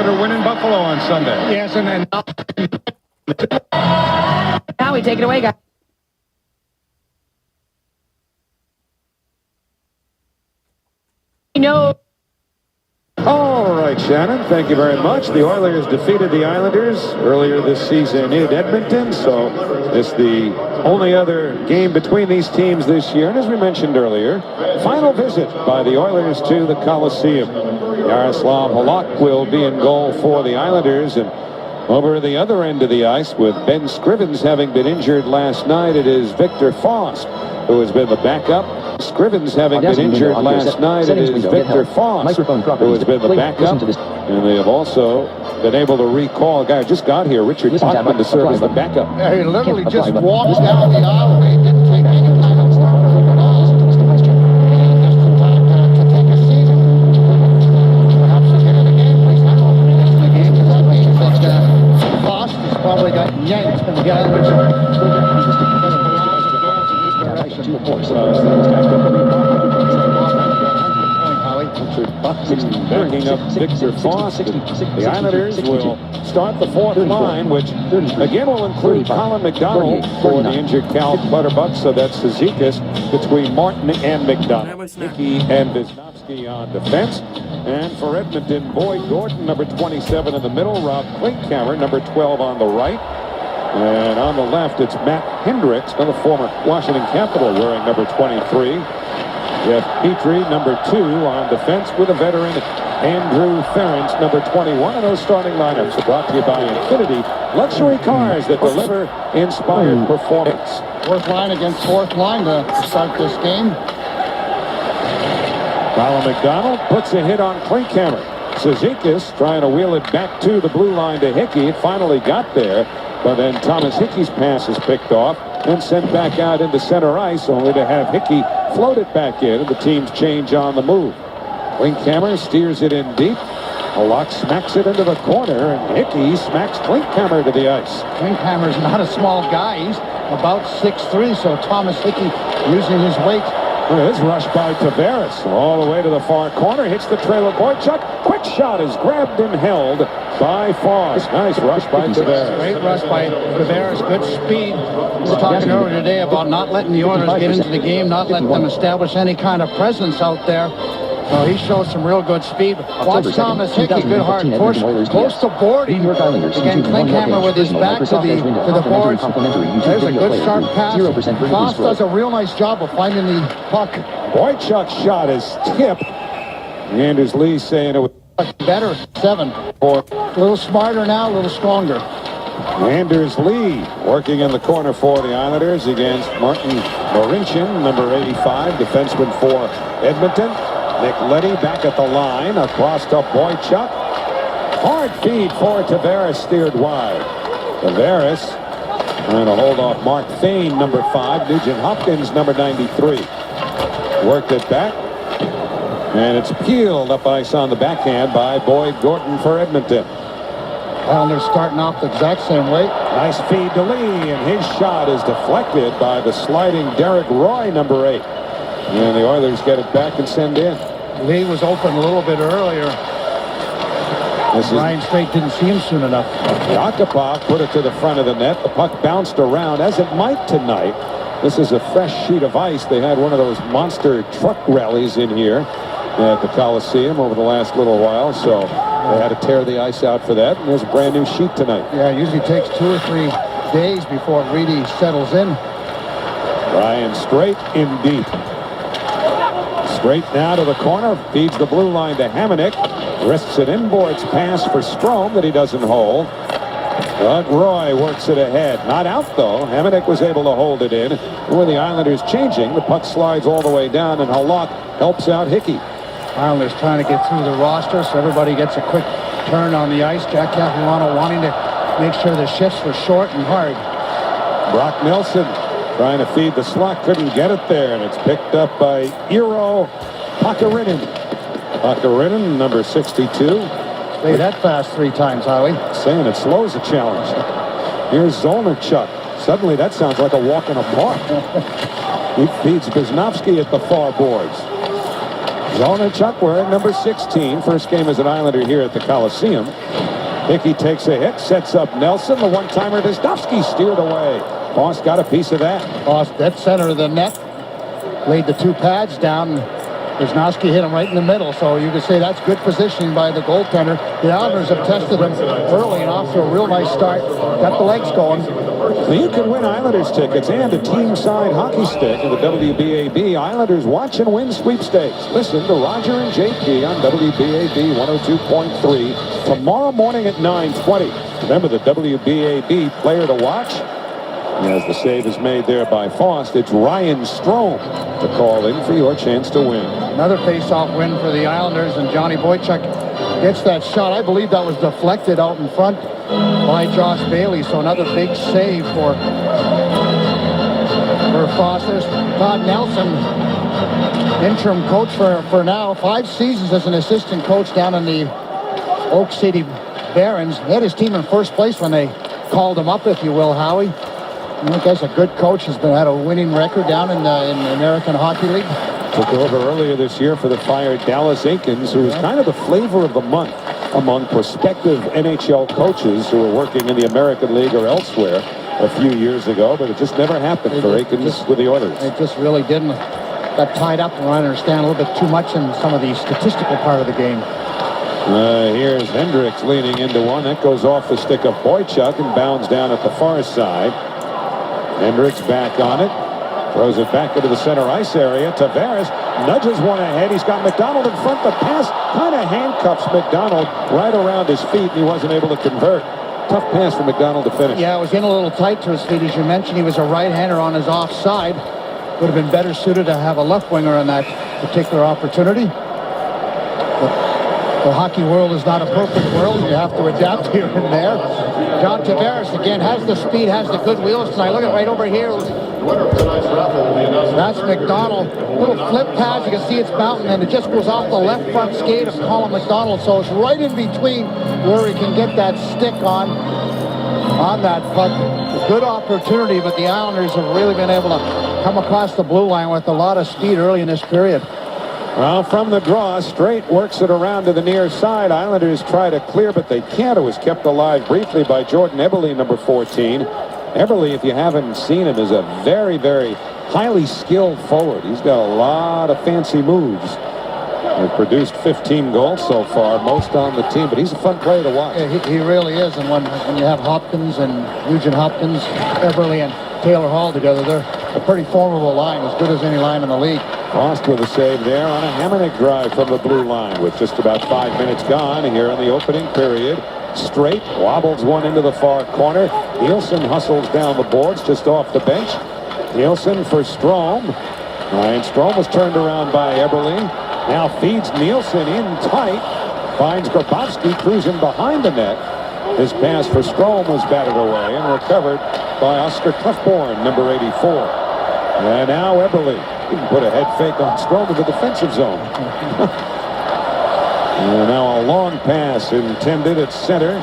Islander win in Buffalo on Sunday. Yes, and then Now we take it away, guys. No. All right, Shannon, thank you very much. The Oilers defeated the Islanders earlier this season in Edmonton, so this is the only other game between these teams this year. And as we mentioned earlier, final visit by the Oilers to the Coliseum. Yaroslav Halak will be in goal for the Islanders, and over the other end of the ice, with Ben Scrivens having been injured last night, it is Victor Faust who has been the backup. Scrivens having been injured last night, it is Victor Faust who has been the backup. And they have also been able to recall a guy who just got here, Richard Bachman, to serve as the backup. he literally just walks down the aisle. He didn't take any kind of starter at all. Just in time to take a seat. Perhaps the hit of the game. Please not open it into the game, because that means that Faust has probably got yanked from the Islanders. Backing up Victor Faust. The Islanders will start the fourth line, which again will include Colin McDonald for the injured Cal Clutterbuck. So that's Zizekas between Martin and McDonald. Hickey and Wisniewski on defense. And for Edmonton, Boyd Gordon, number 27 in the middle. Rob Klinkhammer, number 12 on the right. And on the left, it's Matt Hendricks, another former Washington Capital, wearing number 23. Jeff Petrie, number 2 on defense, with a veteran, Andrew Ference, number 21. And those starting lineups are brought to you by Infinity, luxury cars that deliver inspired performance. Fourth line against fourth line to start this game. Colin McDonald puts a hit on Klinkhammer. Zizekas trying to wheel it back to the blue line to Hickey. It finally got there, but then Thomas Hickey's pass is picked off and sent back out into center ice, only to have Hickey float it back in, and the team's change on the move. Klinkhammer steers it in deep. Halak smacks it into the corner, and Hickey smacks Klinkhammer to the ice. Klinkhammer's not a small guy. He's about 6'3", so Thomas Hickey using his weight. Look at this rush by Tavares all the way to the far corner, hits the trailer. Boychuk, quick shot is grabbed and held by Faust. Nice rush by Tavares. Great rush by Tavares, good speed. We were talking earlier today about not letting the Oilers get into the game, not letting them establish any kind of presence out there. So he shows some real good speed. Watch Thomas Hickey, good hard push, close to boarding. Again, Klinkhammer with his back to the boards. There's a good sharp pass. Faust does a real nice job of finding the puck. Boychuk's shot is tipped. Anders Lee saying it was better, 7. A little smarter now, a little stronger. Anders Lee working in the corner for the Islanders against Martin Laurentian, number 85, defenseman for Edmonton. Nick Leddy back at the line, across to Boychuk. Hard feed for Tavares, steered wide. Tavares trying to hold off Mark Fane, number 5. Nugent Hopkins, number 93. Worked it back. And it's peeled up ice on the backhand by Boyd Gordon for Edmonton. Islanders starting off the exact same way. Nice feed to Lee, and his shot is deflected by the sliding Derek Roy, number 8. And the Oilers get it back and send in. Lee was open a little bit earlier. Ryan Straight didn't see him soon enough. Yakupov put it to the front of the net. The puck bounced around, as it might tonight. This is a fresh sheet of ice. They had one of those monster truck rallies in here at the Coliseum over the last little while, so they had to tear the ice out for that, and there's a brand new sheet tonight. Yeah, it usually takes 2 or 3 days before it really settles in. Ryan Straight in deep. Straight now to the corner, feeds the blue line to Hamonic, risks an inboards pass for Strome that he doesn't hold. Doug Roy works it ahead. Not out, though. Hamonic was able to hold it in. And with the Islanders changing, the puck slides all the way down, and Halak helps out Hickey. Islanders trying to get through the roster, so everybody gets a quick turn on the ice. Jack Capuano wanting to make sure the shifts were short and hard. Brock Nelson trying to feed the slot, couldn't get it there, and it's picked up by Eero Pakarinen. Pakarinen, number 62. Play that fast 3 times, Howie. Saying it slows the challenge. Here's Zolnarchuk. Suddenly that sounds like a walk in a park. He feeds Wisniewski at the far boards. Zonachuk wearing number 16. First game as an Islander here at the Coliseum. Hickey takes a hit, sets up Nelson. The one-timer Wisniewski steered away. Boss got a piece of that. Boss, dead center of the net. Laid the two pads down. Wisniewski hit him right in the middle, so you could say that's good positioning by the goaltender. The Islanders have tested him early and off to a real nice start. Got the legs going. Now you can win Islanders tickets and a team-side hockey stick in the WBAB Islanders Watch and Win sweepstakes. Listen to Roger and JP on WBAB 102.3 tomorrow morning at 9:20. Remember the WBAB player to watch? As the save is made there by Faust, it's Ryan Strome to call in for your chance to win. Another face-off win for the Islanders, and Johnny Boychuk gets that shot. I believe that was deflected out in front by Josh Bailey, so another big save for Faust. There's Todd Nelson, interim coach for now. 5 seasons as an assistant coach down in the Oak City Barons. He had his team in first place when they called him up, if you will, Howie. I guess a good coach has had a winning record down in the American Hockey League. Took over earlier this year for the fired Dallas Aikens, who was kind of the flavor of the month among prospective NHL coaches who were working in the American League or elsewhere a few years ago, but it just never happened for Aikens with the Oilers. It just really didn't. Got tied up and I understand a little bit too much in some of the statistical part of the game. Here's Hendricks leaning into one. That goes off the stick of Boychuk and bounds down at the far side. Hendricks back on it. Throws it back into the center ice area. Tavares nudges one ahead. He's got McDonald in front. The pass kind of handcuffs McDonald right around his feet, and he wasn't able to convert. Tough pass for McDonald to finish. Yeah, it was in a little tight to his feet. As you mentioned, he was a right-hander on his offside. Would have been better suited to have a left winger in that particular opportunity. But the hockey world is not a perfect world. You have to adapt here and there. John Tavares, again, has the speed, has the good wheels tonight. Look at right over here. That's McDonald. Little flip pass. You can see it's mounting, and it just goes off the left front skate of Colin McDonald. So it's right in between where he can get that stick on that puck. A good opportunity, but the Islanders have really been able to come across the blue line with a lot of speed early in this period. Well, from the draw, Straight works it around to the near side. Islanders try to clear, but they can't. It was kept alive briefly by Jordan Eberle, number 14. Eberle, if you haven't seen him, is a very, very highly skilled forward. He's got a lot of fancy moves. He's produced 15 goals so far, most on the team, but he's a fun player to watch. Yeah, he really is, and when you have Hopkins and Nugent Hopkins, Eberle and Taylor Hall together, they're a pretty formidable line, as good as any line in the league. Lost with a save there on a Hamonic drive from the blue line with just about 5 minutes gone here in the opening period. Straight wobbles one into the far corner. Nielsen hustles down the boards just off the bench. Nielsen for Strome. Ryan Strome was turned around by Eberle. Now feeds Nielsen in tight. Finds Grabowski cruising behind the net. His pass for Strome was batted away and recovered by Oscar Clefborn, number 84. And now Eberle. He can put a head fake on Strome in the defensive zone. And now a long pass intended at center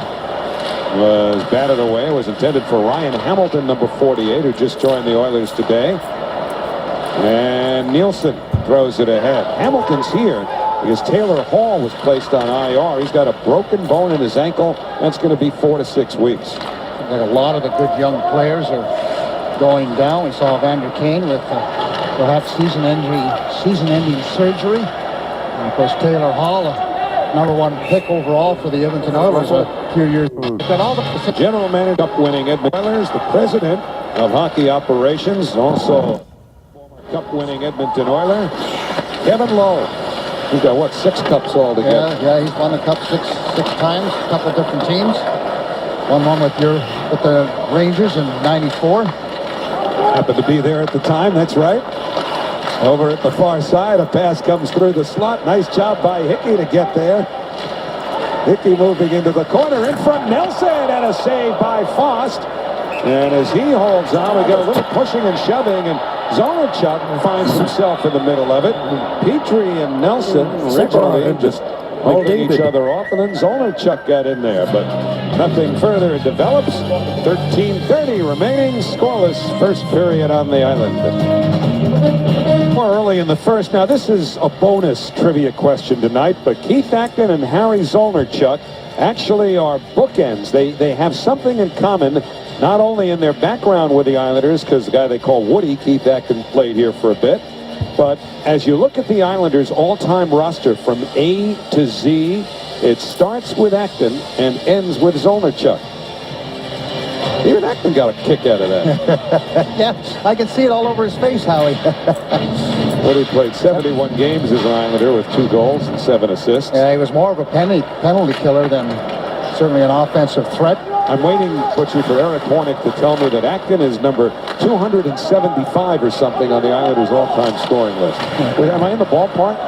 was batted away. It was intended for Ryan Hamilton, number 48, who just joined the Oilers today. And Nielsen throws it ahead. Hamilton's here because Taylor Hall was placed on IR. He's got a broken bone in his ankle. That's going to be 4 to 6 weeks. Like a lot of the good young players are going down. We saw Vander Kane with perhaps season-ending surgery. And of course, Taylor Hall, number 1 pick overall for the Edmonton Oilers a few years ago. General manager cup-winning Edmonton Oilers, the president of hockey operations, also former cup-winning Edmonton Oiler, Kevin Lowe. He's got, what, 6 cups altogether? Yeah, he's won the cup six times, a couple of different teams. Won one with the Rangers in '94. Happened to be there at the time, that's right. Over at the far side, a pass comes through the slot. Nice job by Hickey to get there. Hickey moving into the corner in front. Nelson, and a save by Faust. And as he holds on, we get a little pushing and shoving, and Zonachuk finds himself in the middle of it. Petrie and Nelson originally just holding each other off, and then Zonachuk got in there, but nothing further develops. 13:30 remaining, scoreless first period on the island. More early in the first. Now, this is a bonus trivia question tonight, but Keith Acton and Harry Zolnarchuk actually are bookends. They have something in common, not only in their background with the Islanders, because the guy they call Woody, Keith Acton, played here for a bit, but as you look at the Islanders' all-time roster from A to Z, it starts with Acton and ends with Zolnarchuk. Even Acton got a kick out of that. Yeah, I can see it all over his face, Howie. Woody played 71 games as an Islander with 2 goals and 7 assists. Yeah, he was more of a penalty killer than certainly an offensive threat. I'm waiting, Butchie, for Eric Hornick to tell me that Acton is number 275 or something on the Islanders' all-time scoring list. Wait, am I in the ballpark?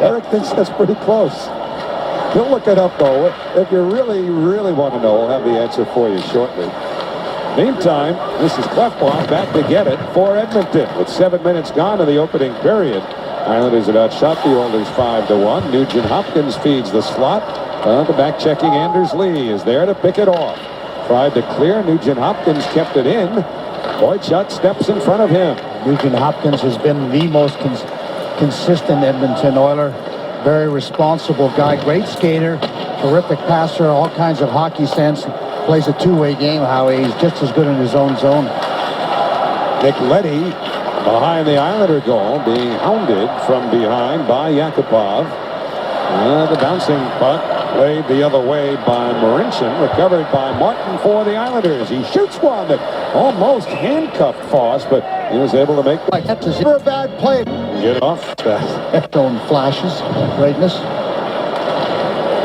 Eric thinks that's pretty close. He'll look it up, though. If you really, really want to know, we'll have the answer for you shortly. Meantime, this is Clefbaum back to get it for Edmonton with 7 minutes gone in the opening period. Islanders have outshot the Oilers 5-1. Nugent Hopkins feeds the slot. The back-checking Anders Lee is there to pick it off. Tried to clear. Nugent Hopkins kept it in. Boychuk steps in front of him. Nugent Hopkins has been the most consistent Edmonton Oiler. Very responsible guy. Great skater. Terrific passer. All kinds of hockey sense. Plays a two-way game, Howie. He's just as good in his own zone. Nick Leddy behind the Islander goal, being hounded from behind by Yakupov. The bouncing puck played the other way by Marincin, recovered by Martin for the Islanders. He shoots one that almost handcuffed Foss, but he was able to make Like that's never a bad play. get it off. Showing flashes of greatness.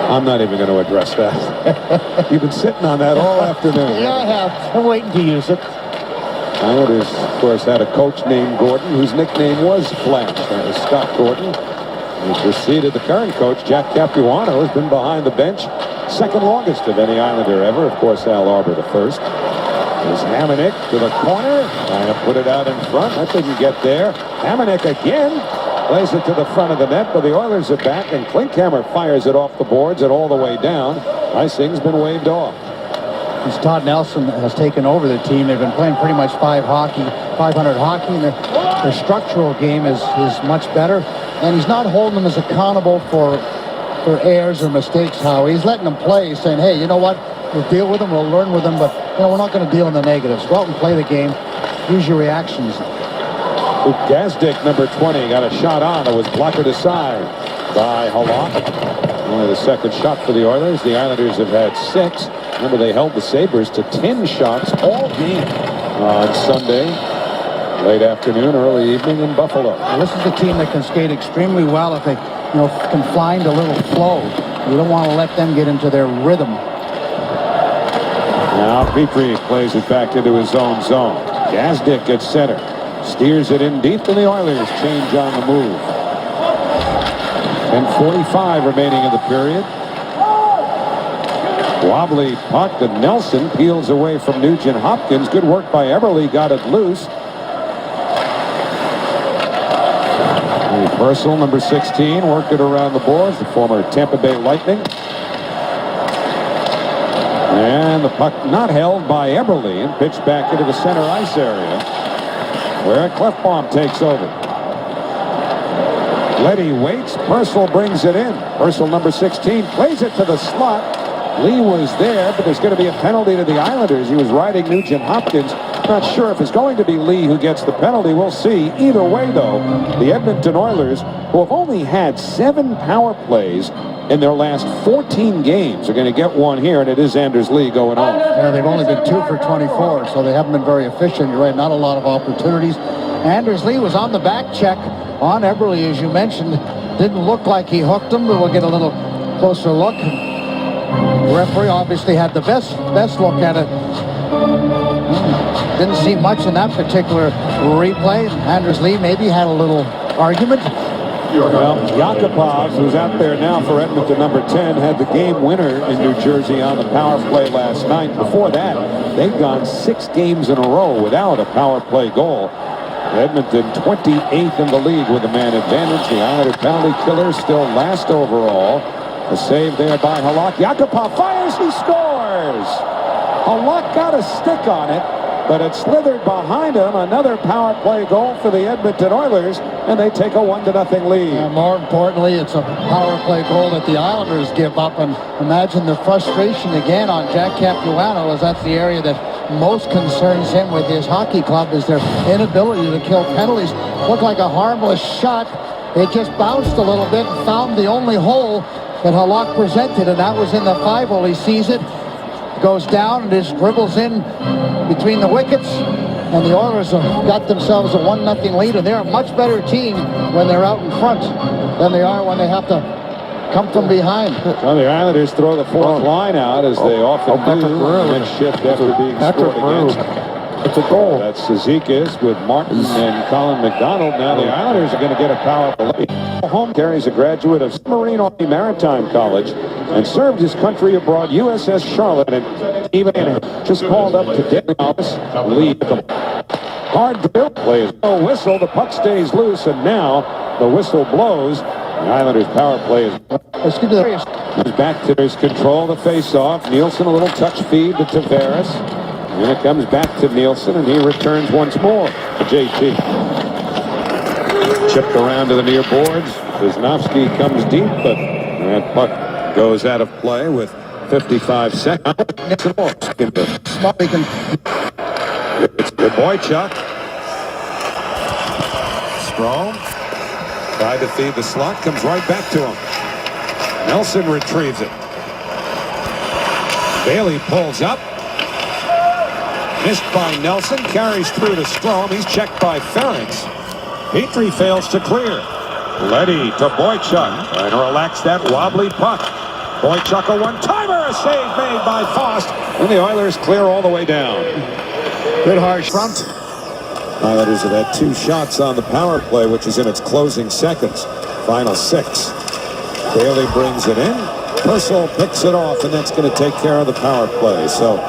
I'm not even going to address that. You've been sitting on that all afternoon. Yeah, I have. I'm waiting to use it. Islanders, of course, had a coach named Gordon whose nickname was Flash. That was Scott Gordon. He preceded the current coach, Jack Capuano, has been behind the bench second longest of any Islander ever. Of course, Al Arbor the first. There's Hamonic to the corner, trying to put it out in front. That didn't get there. Hamonic again plays it to the front of the net, but the Oilers are back, and Klinkhammer fires it off the boards and all the way down. Icing's been waved off. Since Todd Nelson has taken over the team, they've been playing pretty much 500 hockey, and their structural game is much better. And he's not holding them as accountable for errors or mistakes, Howie. He's letting them play, saying, hey, you know what? We'll deal with them, we'll learn with them, but we're not going to deal in the negatives. Go out and play the game. Use your reactions. Gazdic, number 20, got a shot on. It was blocked aside by Halak. Only the second shot for the Oilers. The Islanders have had 6. Remember, they held the Sabres to 10 shots all game on Sunday, late afternoon, early evening in Buffalo. Well, this is a team that can skate extremely well if they, can find a little flow. You don't want to let them get into their rhythm. Now Petrie plays it back into his own zone. Gazdic at center. Steers it in deep, and the Oilers change on the move. 10:45 remaining in the period. Wobbly puck to Nelson. Peels away from Nugent Hopkins. Good work by Eberle. Got it loose. Purcell, number 16, worked it around the boards. The former Tampa Bay Lightning. And the puck not held by Eberle and pitched back into the center ice area, where Clefbaum takes over. Leddy waits. Purcell brings it in. Purcell, number 16, plays it to the slot. Lee was there, but there's going to be a penalty to the Islanders. He was riding Nugent Hopkins. Not sure if it's going to be Lee who gets the penalty. We'll see. Either way, though, the Edmonton Oilers, who have only had 7 power plays in their last 14 games, are going to get one here, and it is Anders Lee going on. Yeah, they've only been 2 for 24, so they haven't been very efficient. You're right, not a lot of opportunities. Anders Lee was on the back check on Eberle, as you mentioned. Didn't look like he hooked him, but we'll get a little closer look. The referee obviously had the best look at it. Didn't see much in that particular replay. Anders Lee maybe had a little argument. Well, Yakupov, who's out there now for Edmonton, number 10, had the game winner in New Jersey on the power play last night. Before that, they've gone 6 games in a row without a power play goal. Edmonton 28th in the league with a man advantage. The Islander penalty killer still last overall. A save there by Halak. Yakupov fires, he scores! Halak got a stick on it, but it slithered behind him. Another power play goal for the Edmonton Oilers, and they take a 1-0 lead. And more importantly, it's a power play goal that the Islanders give up, and imagine the frustration again on Jack Capuano, as that's the area that most concerns him with his hockey club, is their inability to kill penalties. Looked like a harmless shot. It just bounced a little bit and found the only hole that Halak presented, and that was in the 5-hole. He sees it, goes down, and just dribbles in between the wickets, and the Oilers have got themselves a 1-0 lead, and they're a much better team when they're out in front than they are when they have to come from behind. Well, the Islanders throw the fourth line out, as they often do, and shift after being scored against. It's a goal. That's Zizekas with Martin and Colin McDonald. Now the Islanders are going to get a powerful lead. Home carries a graduate of Submarine Army Maritime College and served his country abroad, USS Charlotte, and even just called up today. Lead. Hard drill plays. No whistle. The puck stays loose, and now the whistle blows. The Islanders' power play is back to his control. The face-off. Nielsen a little touch feed to Tavares. And it comes back to Nielsen, and he returns once more to JT. Chipped around to the near boards. Wisnowski comes deep, but that puck goes out of play with 55 seconds. It's the Boychuk. Strong. Tried to feed the slot. Comes right back to him. Nelson retrieves it. Bailey pulls up. Missed by Nelson, carries through to Strome. He's checked by Ferentz. Petrie fails to clear. Leddy to Boychuk, trying to relax that wobbly puck. Boychuk a one-timer, a save made by Faust, and the Oilers clear all the way down. Good harsh front. Islanders have had 2 shots on the power play, which is in its closing seconds. Final 6. Bailey brings it in. Purcell picks it off, and that's going to take care of the power play. So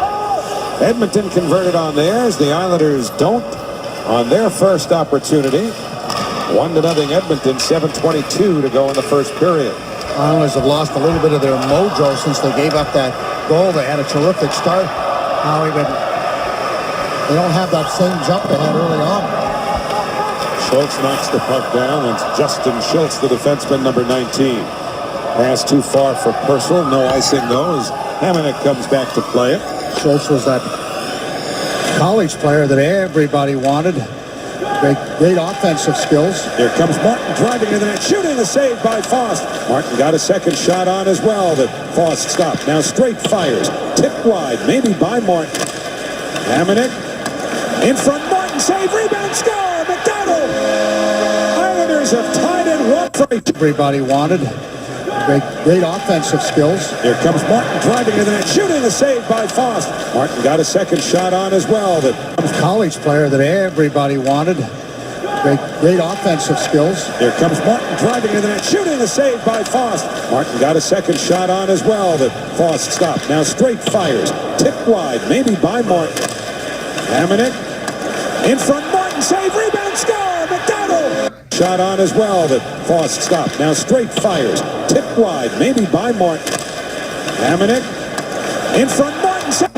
Edmonton converted on theirs. The Islanders don't on their first opportunity. 1-0 Edmonton, 7:22 to go in the first period. Islanders have lost a little bit of their mojo since they gave up that goal. They had a terrific start. Howie, but they don't have that same jump they had early on. Schultz knocks the puck down, and it's Justin Schultz, the defenseman, number 19. Pass too far for Purcell. No icing, though, as Hamonic comes back to play it. Schultz was that college player that everybody wanted. Great offensive skills. Here comes Martin driving to the net, shooting, a save by Faust. Martin got a second shot on as well, but Faust stopped. Now straight fires, tipped wide, maybe by Martin. Hamonic in front, Martin save, rebound, score, McDonald! Islanders have tied it 1-1. Everybody wanted. Great offensive skills. Here comes Martin driving to the net, shooting, a save by Faust. Martin got a second shot on as well, but college player that everybody wanted. Great offensive skills. Here comes Martin driving to the net, shooting, a save by Faust. Martin got a second shot on as well, but Faust stopped. Now straight fires, tipped wide, maybe by Martin. Hamonic in front, Martin save, rebound, score, McDonald! Shot on as well, but Faust stopped. Now straight fires, tipped wide, maybe by Martin. Hamonic in front, Martin save.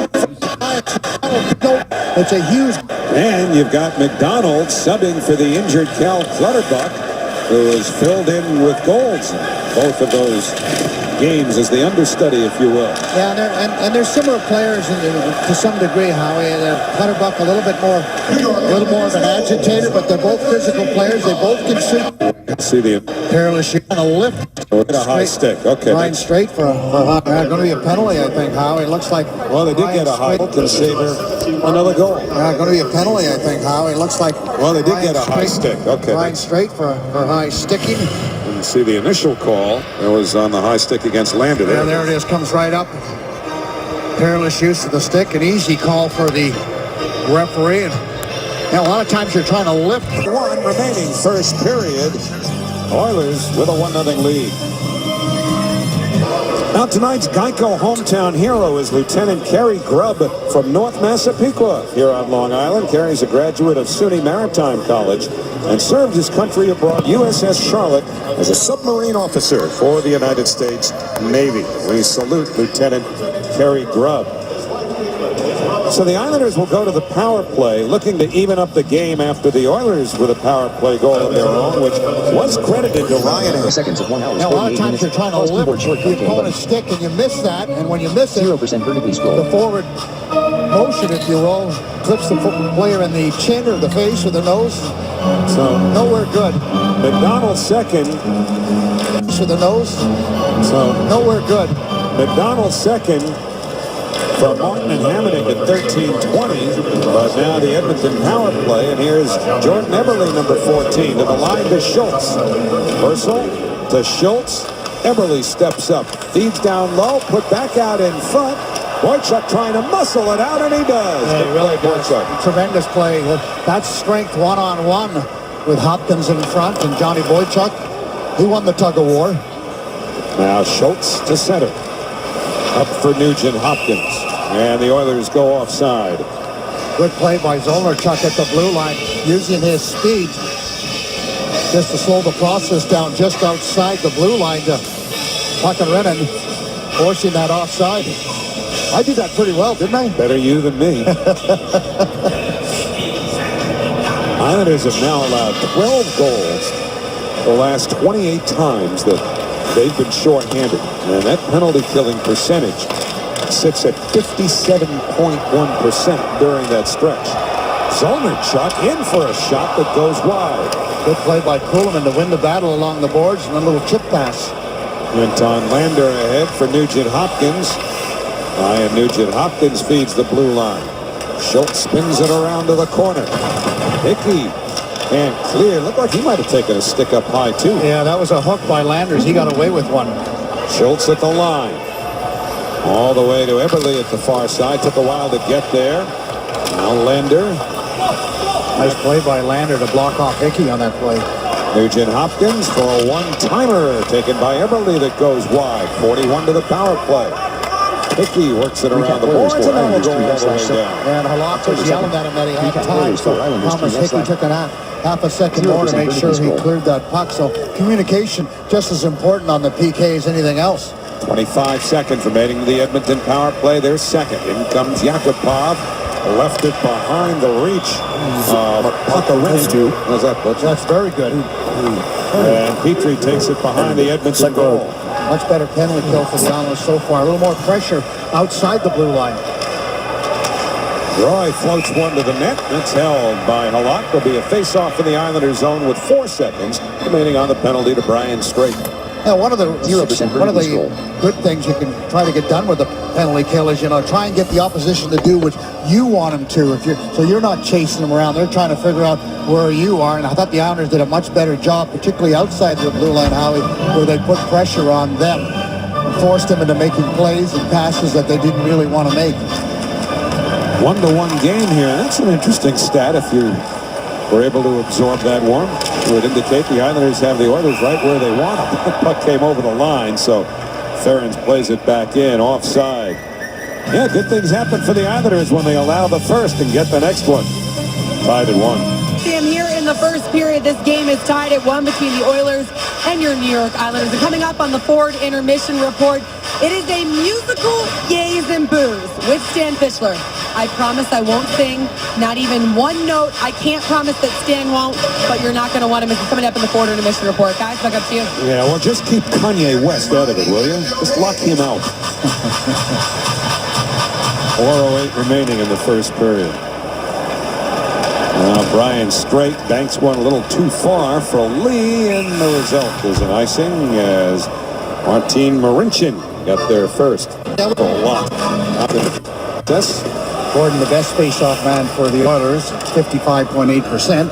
It's a huge. And you've got McDonald subbing for the injured Cal Clutterbuck, who is filled in with goals in both of those games as the understudy, if you will. Yeah, and they're similar players to some degree, Howie. Clutterbuck a little more of an agitator, but they're both physical players. They both can shoot. See the perilous shot, a lift. With a high stick. Okay. Line straight for going to be a penalty, I think, Howie. It looks like. Well, they did get a high stick and save another goal. Going to be a penalty, I think, Howie. It looks like. Well, they did get a high stick. Okay. Line straight for high sticking. And see the initial call. It was on the high stick against Lander. There it is. Comes right up. Perilous use of the stick. An easy call for the referee. And a lot of times you're trying to lift. 1 remaining first period. Oilers with a 1-0 lead. Now tonight's Geico hometown hero is Lieutenant Kerry Grubb from North Massapequa here on Long Island. Kerry's a graduate of SUNY Maritime College and served his country abroad, USS Charlotte, as a submarine officer for the United States Navy. We salute Lieutenant Kerry Grubb. So the Islanders will go to the power play, looking to even up the game after the Oilers with a power play goal of their own, which was credited to Ryan. Seconds of 1 hour. Now, a lot of times you're trying to lift the opponent's stick, and you miss that, and when you miss it, 0% vertically scroll. the forward motion, if you will, clips the player in the chin or the face or the nose. So Nowhere good. McDonald's second. To the nose. So Nowhere good. McDonald's second for Martin and Hamonic at 13:20. But now the Edmonton power play, and here's Jordan Eberle, number 14, to the line to Schultz. Versal to Schultz. Eberle steps up, feeds down low, put back out in front. Boychuk trying to muscle it out, and he does. Yeah, he really does. Tremendous play. That's strength one-on-one with Hopkins in front and Johnny Boychuk. He won the tug-of-war. Now Schultz to center. Up for Nugent Hopkins. And the Oilers go offside. Good play by Zolarchuk at the blue line, using his speed just to slow the process down just outside the blue line to Puckenrennen, forcing that offside. I did that pretty well, didn't I? Better you than me. Islanders have now allowed 12 goals the last 28 times that they've been shorthanded. And that penalty killing percentage sits at 57.1% during that stretch. Zolarchuk in for a shot that goes wide. Good play by Kuhlman to win the battle along the boards, and a little chip pass. Anton Lander ahead for Nugent Hopkins. Ryan Nugent Hopkins feeds the blue line. Schultz spins it around to the corner. Hickey and clear. Looked like he might have taken a stick up high too. Yeah, that was a hook by Landers. He got away with one. Schultz at the line. All the way to Eberle at the far side. Took a while to get there. Now Lander. Nice play by Lander to block off Hickey on that play. Nugent Hopkins for a one-timer taken by Eberle that goes wide. 41 to the power play. Hickey works it around the boards, and that'll go all the way down. And Halak was yelling at him that he had time, so Thomas Hickey took half a second more to make sure he cleared that puck. So communication just as important on the PK as anything else. 25 seconds remaining to the Edmonton power play. Their second. In comes Yakupov. Left it behind the reach of Puckenrennen. How's that, Butch? That's very good. And Petrie takes it behind the Edmonton goal. Much better penalty kill for the Islanders so far. A little more pressure outside the blue line. Roy floats one to the net. That's held by Halak. There'll be a face-off in the Islanders' zone with 4 seconds remaining on the penalty to Brian Strait. Now, one of the good things you can try to get done with the penalty kill is, try and get the opposition to do what you want them to. So you're not chasing them around. They're trying to figure out where you are. And I thought the Islanders did a much better job, particularly outside the blue line, Howie, where they put pressure on them and forced them into making plays and passes that they didn't really want to make. 1-1 game here. That's an interesting stat if you were able to absorb that one. It would indicate the Islanders have the Oilers right where they want them. The puck came over the line, so Ferens plays it back in, offside. Yeah, good things happen for the Islanders when they allow the first and get the next one. Tied at 1. Sam, here in the first period, this game is tied at 1 between the Oilers and your New York Islanders. And coming up on the Ford Intermission Report, it is a musical yays and boos with Stan Fischler. I promise I won't sing, not even one note. I can't promise that Stan won't, but you're not going to want to miss it. Coming up in the Ford Intermission Report. Guys, back up to you. Yeah, well, just keep Kanye West out of it, will you? Just lock him out. 4:08 remaining in the first period. Now Brian Strait banks one a little too far for Lee, and the result is an icing as Martin Marincin got there first. A lot. Yes. Gordon, the best face-off man for the Oilers, 55.8%.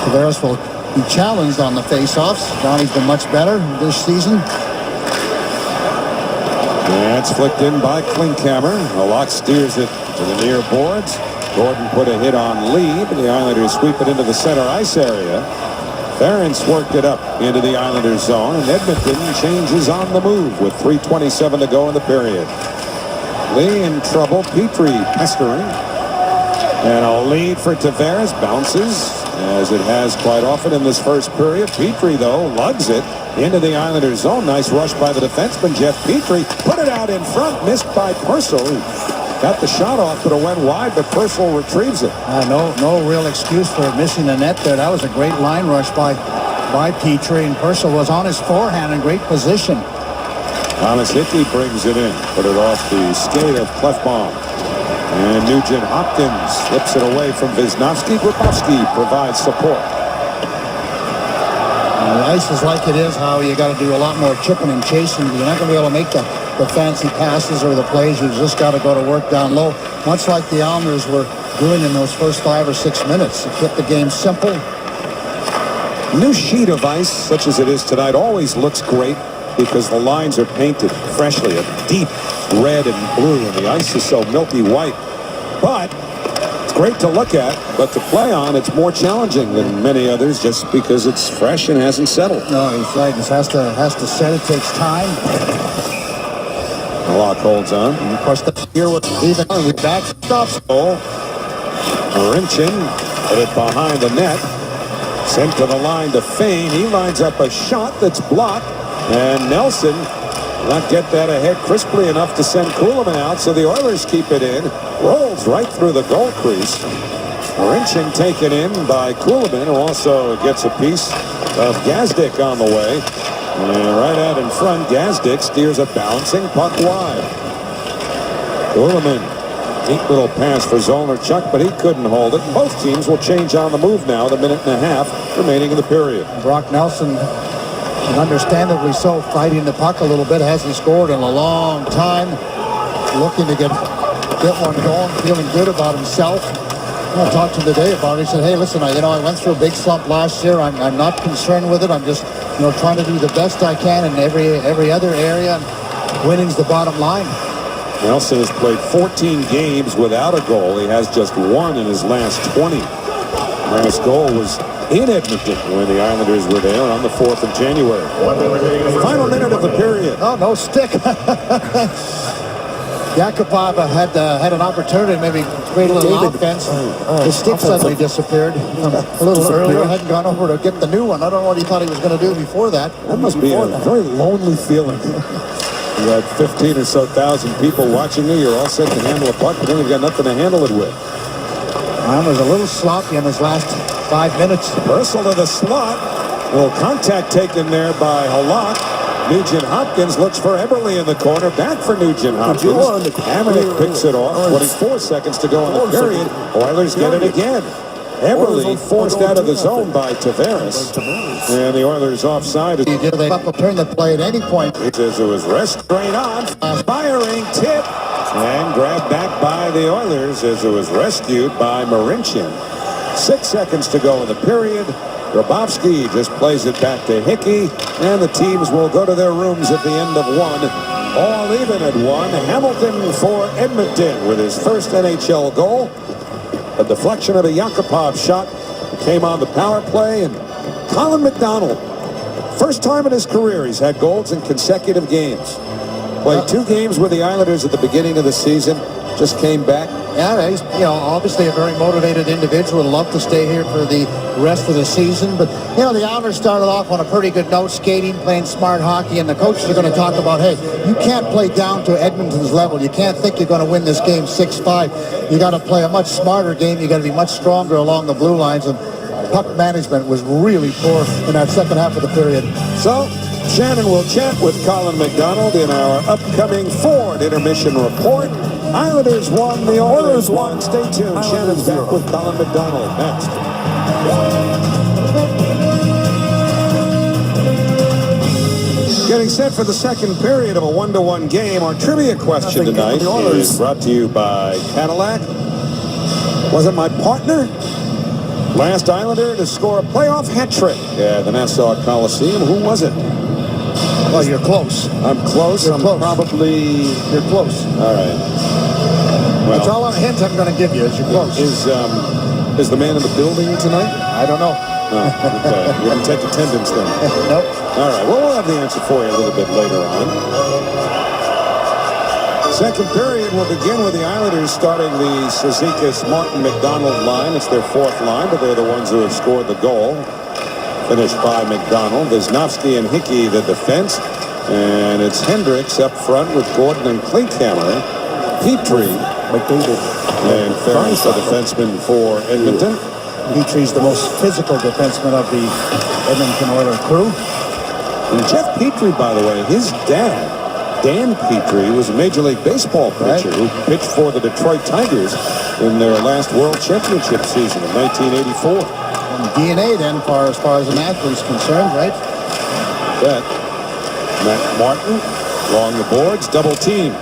Tavares will be challenged on the face-offs. Johnny's been much better this season. That's flicked in by Klinkhammer. Halak steers it to the near boards. Gordon put a hit on Lee, but the Islanders sweep it into the center ice area. Ferens worked it up into the Islanders zone, and Edmonton changes on the move with 3:27 to go in the period. Lee in trouble. Petrie pestering. And a lead for Tavares. Bounces, as it has quite often in this first period. Petrie, though, lugs it. into the Islanders' zone. Nice rush by the defenseman, Jeff Petrie. Put it out in front, missed by Purcell. Got the shot off, but it went wide, but Purcell retrieves it. No real excuse for missing the net there. That was a great line rush by Petrie, and Purcell was on his forehand in great position. Thomas Hickey brings it in. Put it off the skate of Clefbaum. And Nugent Hopkins slips it away from Wisniewski. Grabowski provides support. The ice is like it is, how you got to do a lot more chipping and chasing. You're not going to be able to make the fancy passes or the plays. You've just got to go to work down low, much like the Islanders were doing in those first 5 or 6 minutes. To keep the game simple. New sheet of ice, such as it is tonight, always looks great because the lines are painted freshly, a deep red and blue, and the ice is so milky white. But it's great to look at, but to play on, it's more challenging than many others just because it's fresh and hasn't settled. No, he's right. It has to set. It takes time. The lock holds on. And of course, the year was even with backstops. Marincin put it behind the net. Sent to the line to Fane. He lines up a shot that's blocked. And Nelson not get that ahead crisply enough to send Kuhlman out, so the Oilers keep it in. Rolls right through the goal crease. Marincin taken in by Kuhlman, who also gets a piece of Gazdic on the way. And right out in front, Gazdic steers a bouncing puck wide. Kuhlman, neat little pass for Zollner-Chuck, but he couldn't hold it. Both teams will change on the move now, the minute and a half remaining in the period. Brock Nelson, and understandably so, fighting the puck a little bit, hasn't scored in a long time. Looking to get one going, feeling good about himself. I talked to him today about it. He said, hey, listen, I went through a big slump last year. I'm not concerned with it. I'm just, trying to do the best I can in every other area. Winning's the bottom line. Nelson has played 14 games without a goal. He has just one in his last 20. Last goal was in Edmonton when the Islanders were there on the 4th of January. Final minute of the period. Oh, no stick. Yakupov had an opportunity to maybe create a little offense. The stick suddenly disappeared a little earlier. Hadn't gone over to get the new one. I don't know what he thought he was going to do before that. That must be a very lonely feeling. You had 15 or so thousand people watching you. You're all set to handle a puck, but then you've got nothing to handle it with. Ryan was a little sloppy in his last 5 minutes. Purcell to the slot. A little contact taken there by Halak. Nugent Hopkins looks for Eberle in the corner. Back for Nugent Hopkins. Hamonic picks it off. 24 seconds to go in the period. Oilers get it again. Eberle forced out of the zone by Tavares. And the Oilers offside. They turn the play at any point. It says it was restrained on. Firing tip. And grabbed back by the Oilers as it was rescued by Marincin. 6 seconds to go in the period. Grabowski just plays it back to Hickey. And the teams will go to their rooms at the end of one. All even at one. Hamilton for Edmonton with his first NHL goal. A deflection of a Yakupov shot came on the power play. And Colin McDonald, first time in his career he's had goals in consecutive games. Played 2 games with the Islanders at the beginning of the season. Just came back. Yeah, he's obviously a very motivated individual. Would love to stay here for the rest of the season. But the Islanders started off on a pretty good note, skating, playing smart hockey, and the coaches are going to talk about, hey, you can't play down to Edmonton's level. You can't think you're going to win this game 6-5. You got to play a much smarter game. You got to be much stronger along the blue lines. And puck management was really poor in that second half of the period. So Shannon will chat with Colin McDonald in our upcoming Ford intermission report. Islanders won, the Oilers won. Stay tuned. Shannon's back with Colin McDonald next. Getting set for the second period of a 1-1 game. Our trivia question tonight is brought to you by Cadillac. Was it my partner? Last Islander to score a playoff hat trick at the Nassau Coliseum. Who was it? Well, you're close. I'm close. You're close. You're close. All right. Well, that's all a hint I'm going to give you is you're close. Is the man in the building tonight? I don't know. Oh, okay. You didn't take attendance then? Nope. All right. Well, we'll have the answer for you a little bit later on. Second period will begin with the Islanders starting the Cizikas, Martin, McDonald line. It's their 4th line, but they're the ones who have scored the goal. finished by McDonald. Wisnowski and Hickey the defense. And it's Hendricks up front with Gordon and Klinkhammer. Petrie, McDavid, and Ferris, the defenseman for Edmonton. Petrie's the most physical defenseman of the Edmonton Oilers crew. And Jeff Petrie, by the way, his dad, Dan Petrie, was a Major League Baseball pitcher who pitched for the Detroit Tigers in their last World Championship season in 1984. And DNA then, as far as an athlete's concerned, right? Bet. Matt Martin along the boards, double team.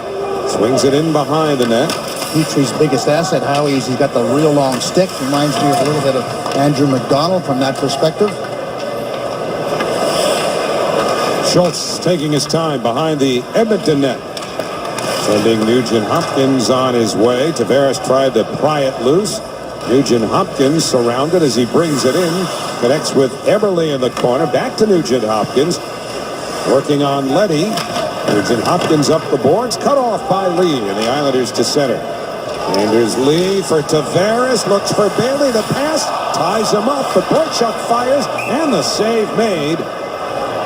Swings it in behind the net. Petrie's biggest asset, Howie, is he's got the real long stick. Reminds me of a little bit of Andrew McDonald from that perspective. Schultz taking his time behind the Edmonton net. Sending Nugent Hopkins on his way. Tavares tried to pry it loose. Nugent Hopkins surrounded as he brings it in. Connects with Eberle in the corner. Back to Nugent Hopkins. Working on Leddy. Nugent Hopkins up the boards. Cut off by Lee, and the Islanders to center. And there's Lee for Tavares. Looks for Bailey. The pass ties him up. But Boychuk fires, and the save made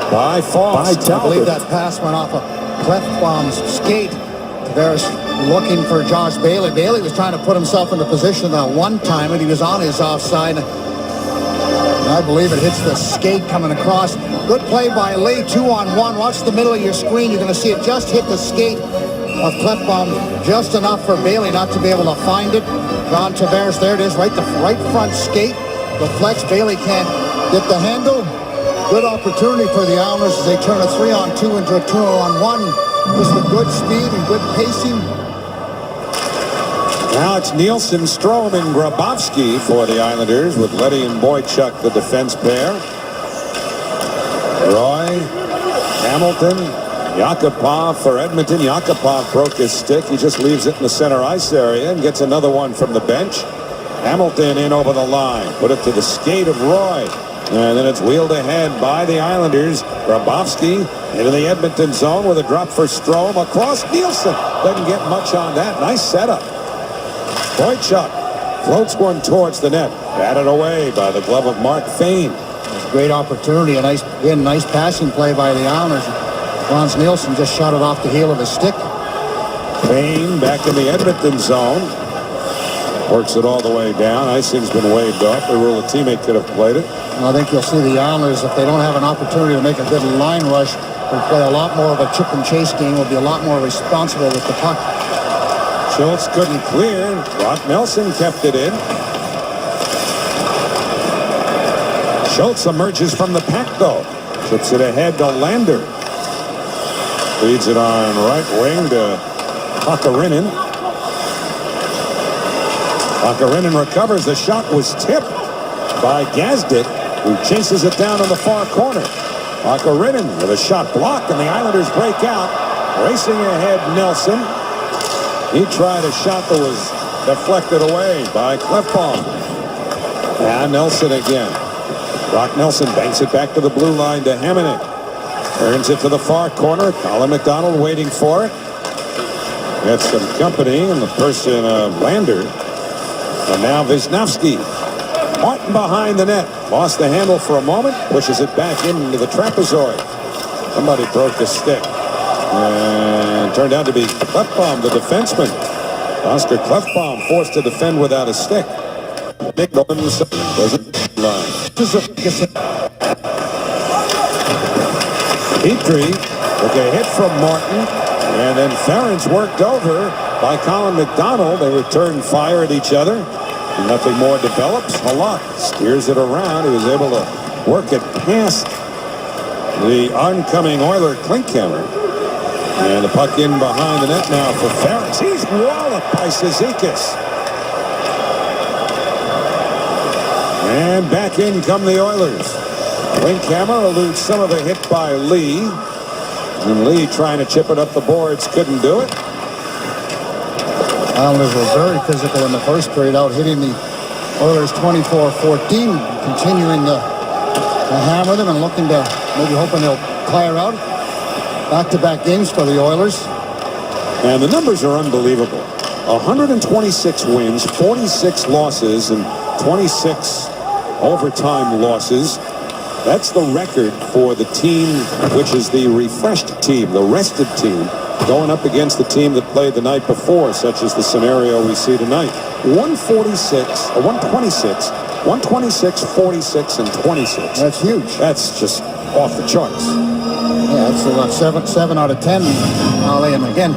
by Foss. I believe that pass went off of Clefbaum's skate. Tavares looking for Josh Bailey. Bailey was trying to put himself into position that one time, and he was on his offside. And I believe it hits the skate coming across. Good play by Lee, 2-on-1. Watch the middle of your screen. You're going to see it just hit the skate of Clefbaum, just enough for Bailey not to be able to find it. John Tavares, there it is, right front skate. Deflects. Bailey can't get the handle. Good opportunity for the Islanders as they turn a 3-on-2 into a 2-on-1. Just with good speed and good pacing. Now it's Nielsen, Strome, and Grabowski for the Islanders with Leddy and Boychuk, the defense pair. Roy, Hamilton, Yakupov for Edmonton. Yakupov broke his stick. He just leaves it in the center ice area and gets another one from the bench. Hamilton in over the line. Put it to the skate of Roy. And then it's wheeled ahead by the Islanders. Grabowski into the Edmonton zone with a drop for Strome. Across Nielsen. Doesn't get much on that. Nice setup. Boychuk floats one towards the net. Batted away by the glove of Mark Fane. Great opportunity. A nice passing play by the Islanders. Franz Nielsen just shot it off the heel of his stick. Fane back in the Edmonton zone. Works it all the way down. Icing's been waved off. The rule a teammate could have played it. I think you'll see the Islanders, if they don't have an opportunity to make a good line rush, will play a lot more of a chip and chase game, will be a lot more responsible with the puck. Schultz couldn't clear. Brock Nelson kept it in. Schultz emerges from the pack, though. Chips it ahead to Lander. Leads it on right wing to Pakarinen. Pakarinen recovers. The shot was tipped by Gazdit, who chases it down on the far corner. Pakarinen with a shot blocked, and the Islanders break out. Racing ahead, Nelson. He tried a shot that was deflected away by Clefbaum. And Nelson again. Brock Nelson banks it back to the blue line to Hamonic. Turns it to the far corner. Colin McDonald waiting for it. Gets some company in the person of Lander. And now Wisnowski. Martin behind the net. Lost the handle for a moment. Pushes it back into the trapezoid. Somebody broke the stick. And turned out to be Clefbaum, the defenseman. Oscar Clefbaum forced to defend without a stick. Nick Owens doesn't line. Petrie took a hit from Martin. And then Ferentz worked over by Colin McDonald. They returned fire at each other. Nothing more develops. Halak steers it around. He was able to work it past the oncoming Oiler Klinkhammer. And the puck in behind the net now for Ferentz. He's walloped by Cizikas. And back in come the Oilers. Klinkhammer eludes some of the hit by Lee. And Lee trying to chip it up the boards. Couldn't do it. Islanders were very physical in the first period, out hitting the Oilers 24-14, continuing to hammer them and looking to, maybe hoping they'll tire out. Back-to-back games for the Oilers. And the numbers are unbelievable. 126 wins, 46 losses, and 26 overtime losses. That's the record for the team, which is the refreshed team, the rested team, going up against the team that played the night before, such as the scenario we see tonight. 126, 46, and 26. That's huge. That's just off the charts. Yeah, it's about 7 out of 10, Ollie. And again,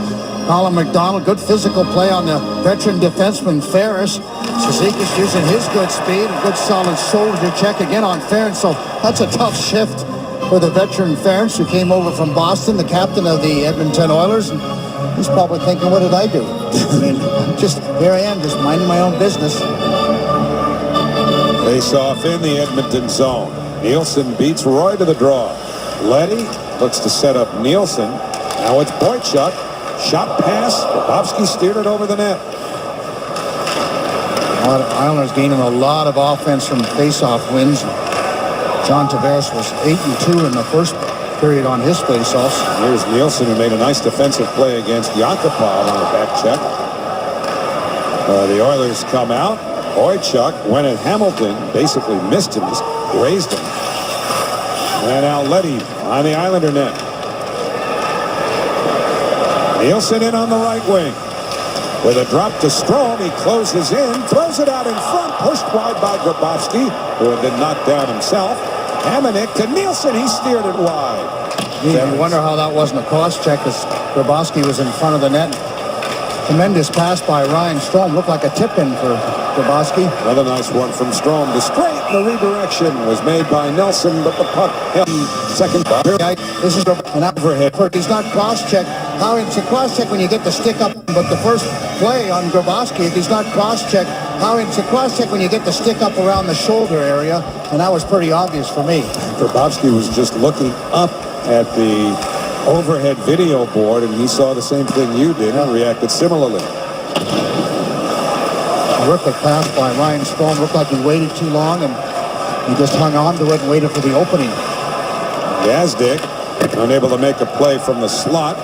Colin McDonald, good physical play on the veteran defenseman Ferris. Cizikas using his good speed, a good solid shoulder check again on Ferris. So that's a tough shift for the veteran Ferris, who came over from Boston, the captain of the Edmonton Oilers. And he's probably thinking, what did I do? I mean, just here I am, just minding my own business. Face off in the Edmonton zone. Nielsen beats Roy to the draw. Leddy looks to set up Nielsen. Now it's Boychuk. Shot pass. Bobrovsky steered it over the net. Islanders gaining a lot of offense from face-off wins. John Tavares was 8-2 in the first period on his face-offs. Here's Nielsen, who made a nice defensive play against Yakupov on a back check. The Oilers come out. Boychuk went at Hamilton, basically missed him, just grazed him. And now Leddy on the Islander net. Nielsen in on the right wing. With a drop to Strome, he closes in, throws it out in front, pushed wide by Grabowski, who had been knocked down himself. Hamonic to Nielsen, he steered it wide. You wonder how that wasn't a cross check, because Grabowski was in front of the net. Tremendous pass by Ryan Strome. Looked like a tip-in for Grabowski. Another nice one from Strome. The straight, the redirection was made by Nelson, but the puck held second. This is an overhead. He's not cross-checked. How it's a cross-check when you get the stick up, but the first play on Grabowski, if he's not cross-checked, how it's a cross-check when you get the stick up around the shoulder area, and that was pretty obvious for me. Grabowski was just looking up at the overhead video board, and he saw the same thing you did and reacted similarly. Terrific pass by Ryan Strome. Looked like he waited too long, and he just hung on to it and waited for the opening. Gazdic unable to make a play from the slot.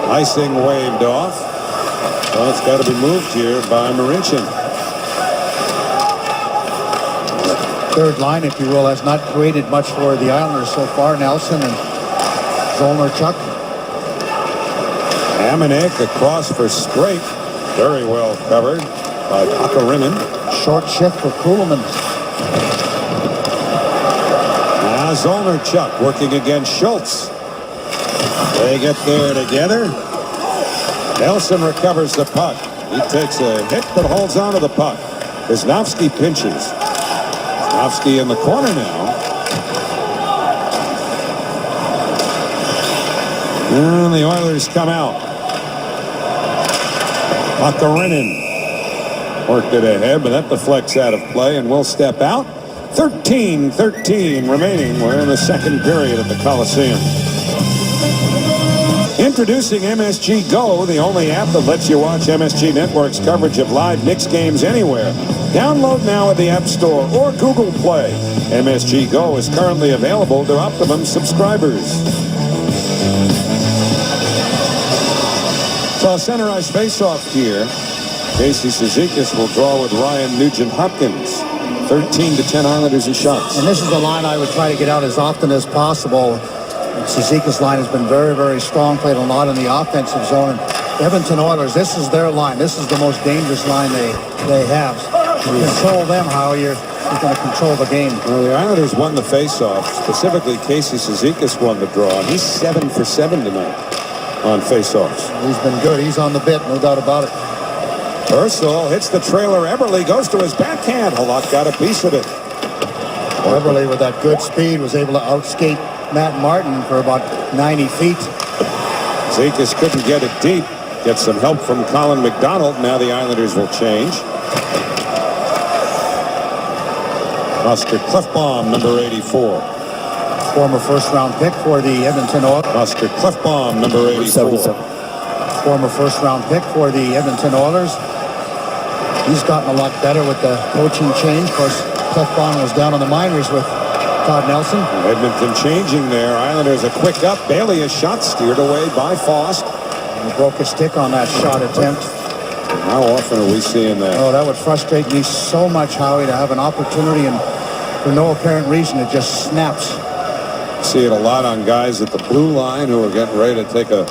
Icing waved off. Well, it's got to be moved here by Marincin. Third line, if you will, has not created much for the Islanders so far. Nelson and Zolnarchuk. Hamonic across for straight. Very well covered by Pakarinen. Short shift for Kuhlman. Now Zolnarchuk working against Schultz. They get there together. Nelson recovers the puck. He takes a hit but holds on to the puck. Wisnowski pinches. Wisnowski in the corner now. And the Oilers come out. Pakarinen worked it ahead, but that deflects out of play and will step out. 13-13 remaining. We're in the second period at the Coliseum. Introducing MSG Go, the only app that lets you watch MSG Network's coverage of live Knicks games anywhere. Download now at the App Store or Google Play. MSG Go is currently available to Optimum subscribers. So center ice face-off here. Casey Cizikas will draw with Ryan Nugent-Hopkins. 13-10 Islanders in shots. And this is the line I would try to get out as often as possible. Cizikas' line has been very, very strong, played a lot in the offensive zone. And Edmonton Oilers, this is their line. This is the most dangerous line they have. Control them, how you're going to control the game. Well, the Islanders won the face-off. Specifically, Casey Cizikas won the draw. And he's 7 for 7 tonight on face-offs. He's been good. He's on the bit, no doubt about it. Ursel hits the trailer. Eberle goes to his backhand. Halak got a piece of it. Eberle, with that good speed, was able to outskate Matt Martin for about 90 feet. Cizikas couldn't get it deep. Gets some help from Colin McDonald. Now the Islanders will change. Oscar Klefbom, number 84. Former first-round pick for the Edmonton Oilers. Oscar Klefbom, number 84. Former first-round pick for the Edmonton Oilers. He's gotten a lot better with the coaching change. Of course, Klefbom was down on the minors with Todd Nelson. Edmonton changing there. Islanders a quick up. Bailey, a shot steered away by Faust. And he broke his stick on that shot attempt. How often are we seeing that? Oh, that would frustrate me so much, Howie, to have an opportunity in for no apparent reason, it just snaps. See it a lot on guys at the blue line who are getting ready to take a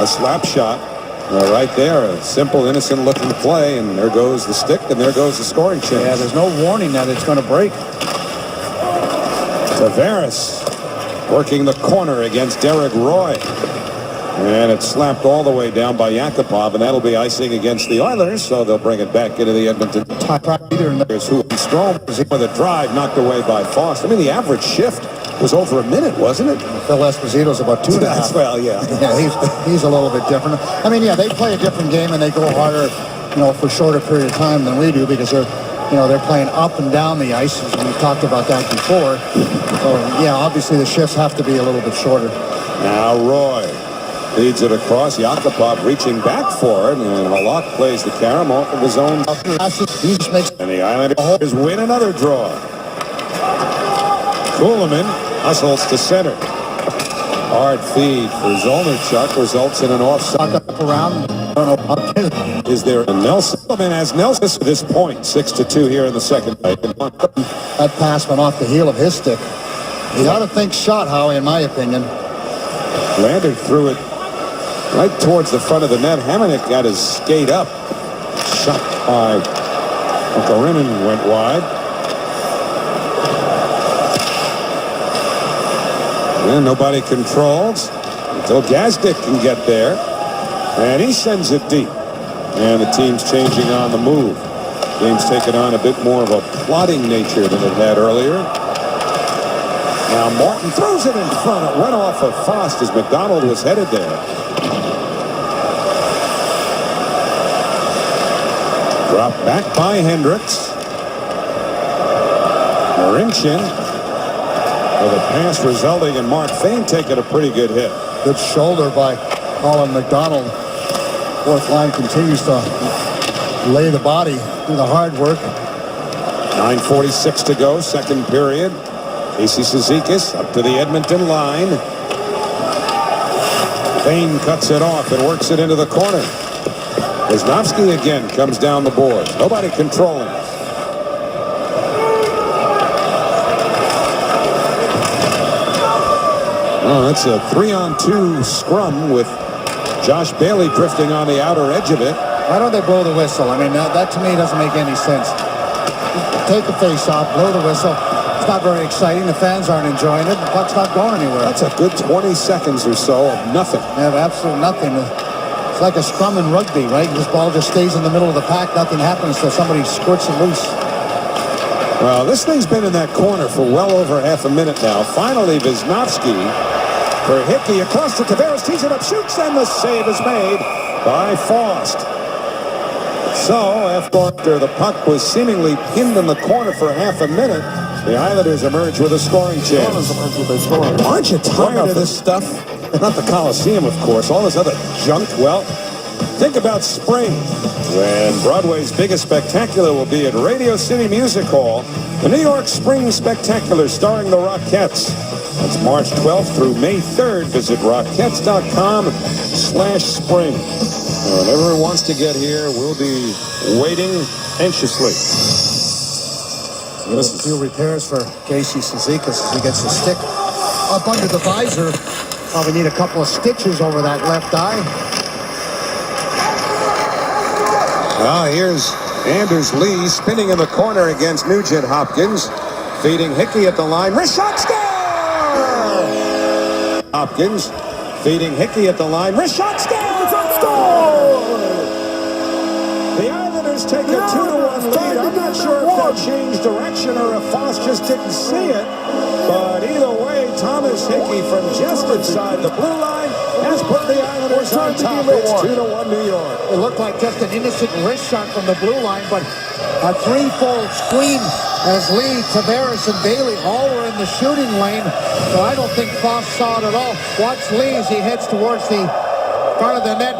slap shot. Right there, a simple, innocent-looking play, and there goes the stick, and there goes the scoring chance. Yeah, there's no warning that it's going to break. Tavares working the corner against Derek Roy. And it's slapped all the way down by Yakupov, and that'll be icing against the Oilers, so they'll bring it back into the Edmonton. There's who Strome was with a drive knocked away by Faust. I mean, the average shift was over a minute, wasn't it? Phil Esposito's about 2.5. Well, yeah. Yeah, he's a little bit different. I mean, yeah, they play a different game and they go harder, for a shorter period of time than we do because they're playing up and down the ice. And we've talked about that before. So, yeah, obviously the shifts have to be a little bit shorter. Now Roy leads it across. Yakupov reaching back for it, and Halak plays the carom off of his own. And the Islanders win another draw. Kuhlman hustles to center. Hard feed for Zolnarchuk results in an offside. Is there a Nelson? Kuhlman has Nelson at this point. 6-2 here in the second. That pass went off the heel of his stick. You got to think shot, Howie, in my opinion. Lander threw it right towards the front of the net. Hamonic got his skate up. Shot by Okarinen went wide. And nobody controls until Gazdic can get there. And he sends it deep. And the team's changing on the move. Game's taken on a bit more of a plotting nature than it had earlier. Now Martin throws it in front. It went off of Faust as McDonald was headed there. Dropped back by Hendricks. Marincin with a pass resulting in Mark Fane taking a pretty good hit. Good shoulder by Colin McDonald. Fourth line continues to lay the body, do the hard work. 9:46 to go, second period. Casey Cizikas up to the Edmonton line. Fane cuts it off and works it into the corner. Wisnowski again comes down the board. Nobody controlling. Oh, that's a 3-on-2 scrum with Josh Bailey drifting on the outer edge of it. Why don't they blow the whistle? I mean, that to me doesn't make any sense. Take the face off, blow the whistle. It's not very exciting. The fans aren't enjoying it. The puck's not going anywhere. That's a good 20 seconds or so of nothing. Yeah, absolutely nothing. It's like a scrum in rugby, right? This ball just stays in the middle of the pack. Nothing happens until somebody squirts it loose. Well, this thing's been in that corner for well over half a minute now. Finally, Wisnowski for Hickey across to Tavares. Tees it up, shoots, and the save is made by Faust. So, after the puck was seemingly pinned in the corner for half a minute, the Islanders emerge with a scoring chance. Aren't you tired of this stuff? Not the Coliseum, of course. All this other junk. Well, think about spring, when Broadway's biggest spectacular will be at Radio City Music Hall. The New York Spring Spectacular starring the Rockettes. That's March 12th through May 3rd. Visit Rockettes.com/spring. And everyone wants to get here. We'll be waiting anxiously. A few repairs for Casey Cizikas as he gets the stick up under the visor. Probably need a couple of stitches over that left eye. Well, here's Anders Lee spinning in the corner against Nugent Hopkins. Feeding Hickey at the line. Wrist shot, score! Hopkins feeding Hickey at the line. Wrist shot, score! The Islanders take a 2-1 lead. I'm not sure if that changed direction or if Faust just didn't see it. But either way, Thomas Hickey from just inside the blue line has put the Islanders on top. It's 2-1 New York. It looked like just an innocent wrist shot from the blue line, but a threefold screen as Lee, Tavares, and Bailey all were in the shooting lane. So I don't think Faust saw it at all. Watch Lee as he heads towards the front of the net.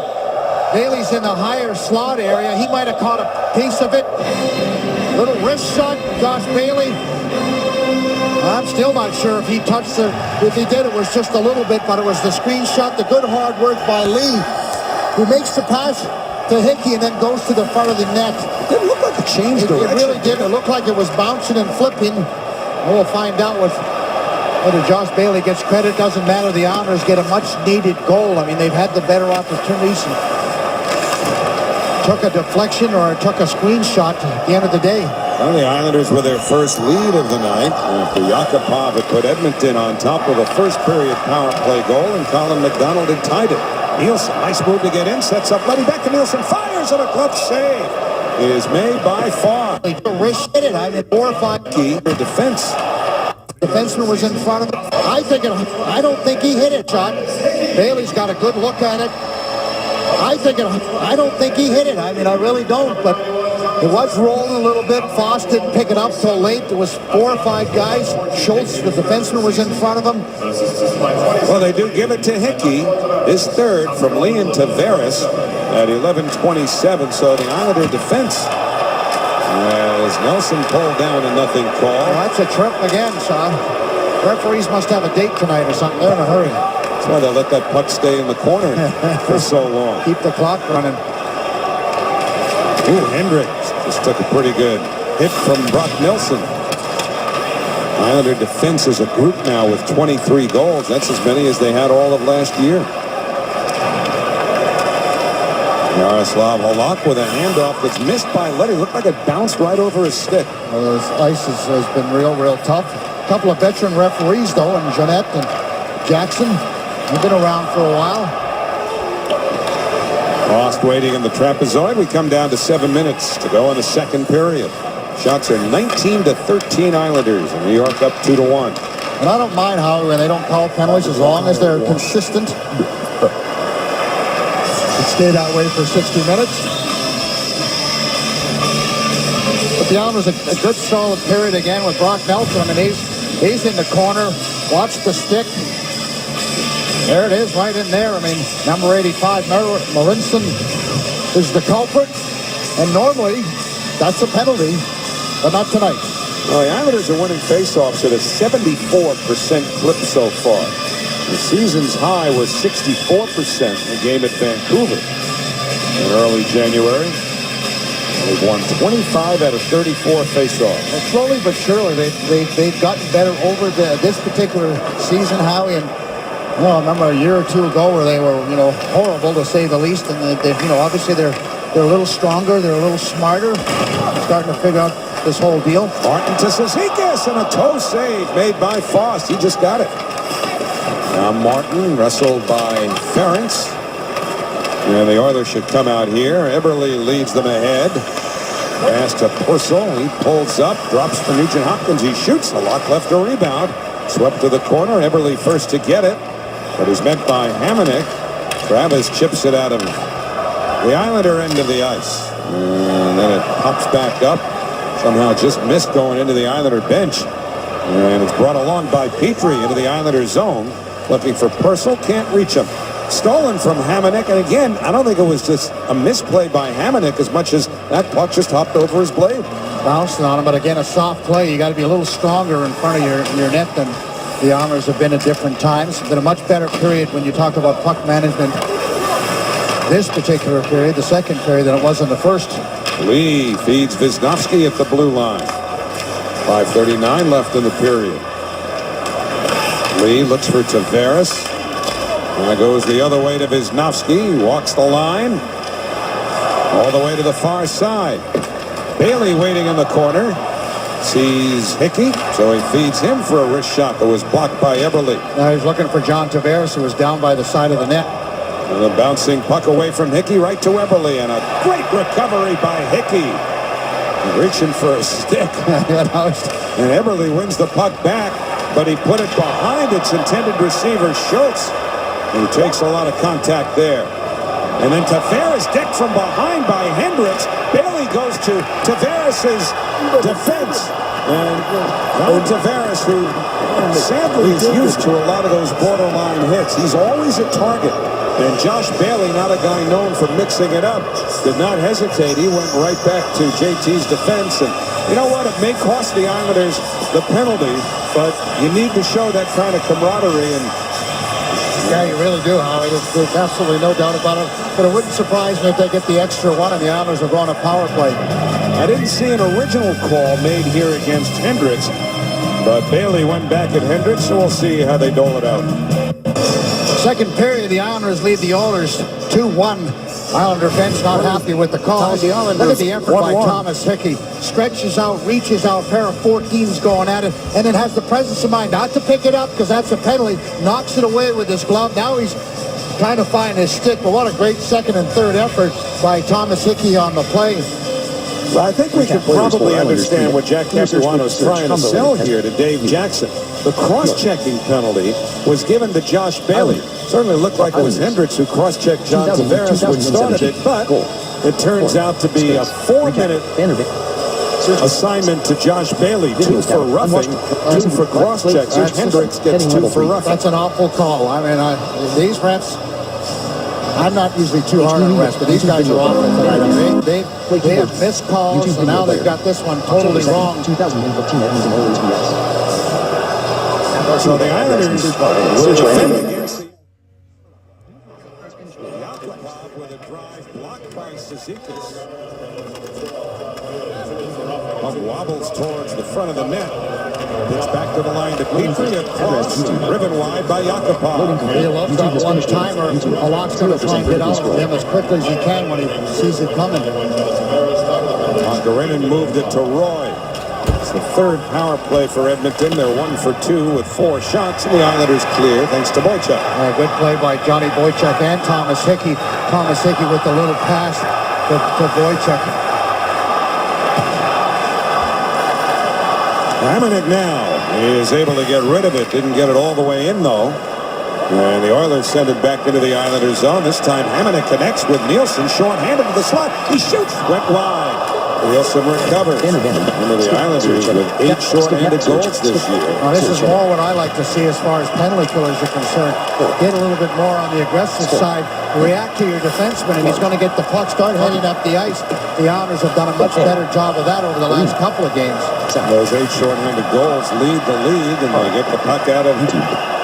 Bailey's in the higher slot area. He might have caught a piece of it. Little wrist shot, Josh Bailey. I'm still not sure if he touched it. If he did, it was just a little bit, but it was the screen shot. The good hard work by Lee, who makes the pass to Hickey and then goes to the front of the net. It didn't look like a change direction. It really did. It looked like it was bouncing and flipping. We'll find out whether Josh Bailey gets credit. Doesn't matter. The Islanders get a much-needed goal. I mean, they've had the better opportunities. Took a deflection or took a screenshot at the end of the day. Well, the Islanders were their first lead of the night after Yakupov had put Edmonton on top of a first-period power play goal, and Colin McDonald had tied it. Nielsen, nice move to get in, sets up Letty back to Nielsen, fires, and a glove save is made by Farr. He wrist hit it. I mean, 4 or 5 Key for defense. defenseman was in front of him. I don't think he hit it, John. Bailey's got a good look at it. I don't think he hit it. I mean, I really don't, but it was rolling a little bit. Foss didn't pick it up till late. There was 4 or 5 guys. Schultz, the defenseman, was in front of him. Well, they do give it to Hickey, his third from Leon Tavares at 11:27. So the Islander defense, as Nelson pulled down a nothing call. Well, that's a trip again, Sean. Referees must have a date tonight or something. They're in a hurry. That's why they let that puck stay in the corner for so long. Keep the clock running. Ooh, Hendricks just took a pretty good hit from Brock Nelson. Islander defense is a group now with 23 goals. That's as many as they had all of last year. Yaroslav Halak with a handoff that's missed by Letty. Looked like it bounced right over his stick. Well, this ice has been real tough. A couple of veteran referees, though, and Jeanette and Jackson have been around for a while. Lost waiting in the trapezoid. We come down to 7 minutes to go in the second period. Shots are 19-13 Islanders, and New York up 2-1. And I don't mind how when they don't call penalties as long as they're consistent. It stay that way for 60 minutes. But the Islanders a good solid period again with Brock Nelson. I mean, he's in the corner. Watch the stick. There it is, right in there. I mean, number 85, Marinson, is the culprit. And normally, that's a penalty, but not tonight. Well, the Islanders are winning faceoffs at a 74% clip so far. The season's high was 64% in the game at Vancouver in early January. They've won 25 out of 34 faceoffs. Well, slowly but surely, they've gotten better over this particular season, Howie. And I remember a year or two ago where they were, horrible to say the least. And obviously they're a little stronger, they're a little smarter, starting to figure out this whole deal. Martin to Cizikas, and a toe save made by Foss. He just got it. Now Martin wrestled by Ferentz. And the Oilers should come out here. Eberle leads them ahead. Pass to Purcell. He pulls up, drops for Nugent Hopkins. He shoots. A lock left a rebound. Swept to the corner. Eberle first to get it, but is met by Hamonic. Travis chips it out of the Islander end of the ice. And then it pops back up. Somehow just missed going into the Islander bench. And it's brought along by Petrie into the Islander zone. Looking for Purcell. Can't reach him. Stolen from Hamonic. And again, I don't think it was just a misplay by Hamonic as much as that puck just hopped over his blade. Bouncing on him, but again, a soft play. You got to be a little stronger in front of your net than the Islanders have been at different times. It's been a much better period when you talk about puck management this particular period, the second period, than it was in the first. Lee feeds Wisniewski at the blue line. 5:39 left in the period. Lee looks for Tavares. Now goes the other way to Wisniewski. Walks the line. All the way to the far side. Bailey waiting in the corner. Sees Hickey, so he feeds him for a wrist shot that was blocked by Eberle. Now he's looking for John Tavares, who was down by the side of the net. And a bouncing puck away from Hickey right to Eberle, and a great recovery by Hickey. Reaching for a stick. And Eberle wins the puck back, but he put it behind its intended receiver, Schultz, who takes a lot of contact there. And then Tavares decked from behind by Hendricks. Bailey goes to Tavares' defense. And Colin Tavares, who sadly is used to a lot of those borderline hits. He's always a target. And Josh Bailey, not a guy known for mixing it up, did not hesitate. He went right back to JT's defense. And you know what? It may cost the Islanders the penalty, but you need to show that kind of camaraderie. And yeah, you really do, Howie. There's absolutely no doubt about it. But it wouldn't surprise me if they get the extra one and the Islanders are going to power play. I didn't see an original call made here against Hendricks. But Bailey went back at Hendricks, so we'll see how they dole it out. Second period, the Islanders lead the Oilers 2-1. Islander bench not happy with the call. Look at the effort by Thomas Hickey. Stretches out, reaches out, pair of 14s going at it, and then has the presence of mind not to pick it up because that's a penalty. Knocks it away with his glove. Now he's trying to find his stick, but what a great second and third effort by Thomas Hickey on the play. Well, I think we can probably understand what Jack Capuano is trying to sell here to Dave Jackson. The cross-checking penalty was given to Josh Bailey. Certainly looked like it was Hendricks who cross-checked John Tavares when started it, but it turns out to be a 4-minute assignment to Josh Bailey. 2 for roughing, 2 for cross-checking. Hendricks gets 2 for roughing. That's an awful call. I mean, these refs, I'm not usually too hard on refs, but these guys are awful tonight. They have missed calls, and now they've got this one totally wrong. 2015 Edmonton Oilers BS. So the Islanders will defend against the Yakupov with a drive blocked by Cizikas. Puck wobbles towards the front of the net. It's back to the line to Petrie, across, driven wide by Yakupov. He loves that one-timer. Halak's going to try and get out of him as quickly as he can when he sees it coming. Garinin moved it to Roy. It's the third power play for Edmonton. They're 1 for 2 with 4 shots, and the Islanders clear thanks to Boychuk. Good play by Johnny Boychuk and Thomas Hickey. Thomas Hickey with the little pass to Boychuk. Hamonic now is able to get rid of it. Didn't get it all the way in, though. And the Oilers send it back into the Islanders zone. This time Hamonic connects with Nielsen. Short-handed to the slot. He shoots. Went wide. Nielsen recovers. Into the Islanders with 8 short-handed goals this year. Now, this is more what I like to see as far as penalty killers are concerned. Get a little bit more on the aggressive side. React to your defenseman, and he's going to get the puck. Start heading up the ice. The Islanders have done a much better job of that over the last couple of games. Those 8 short-handed goals lead the league, and they get the puck out of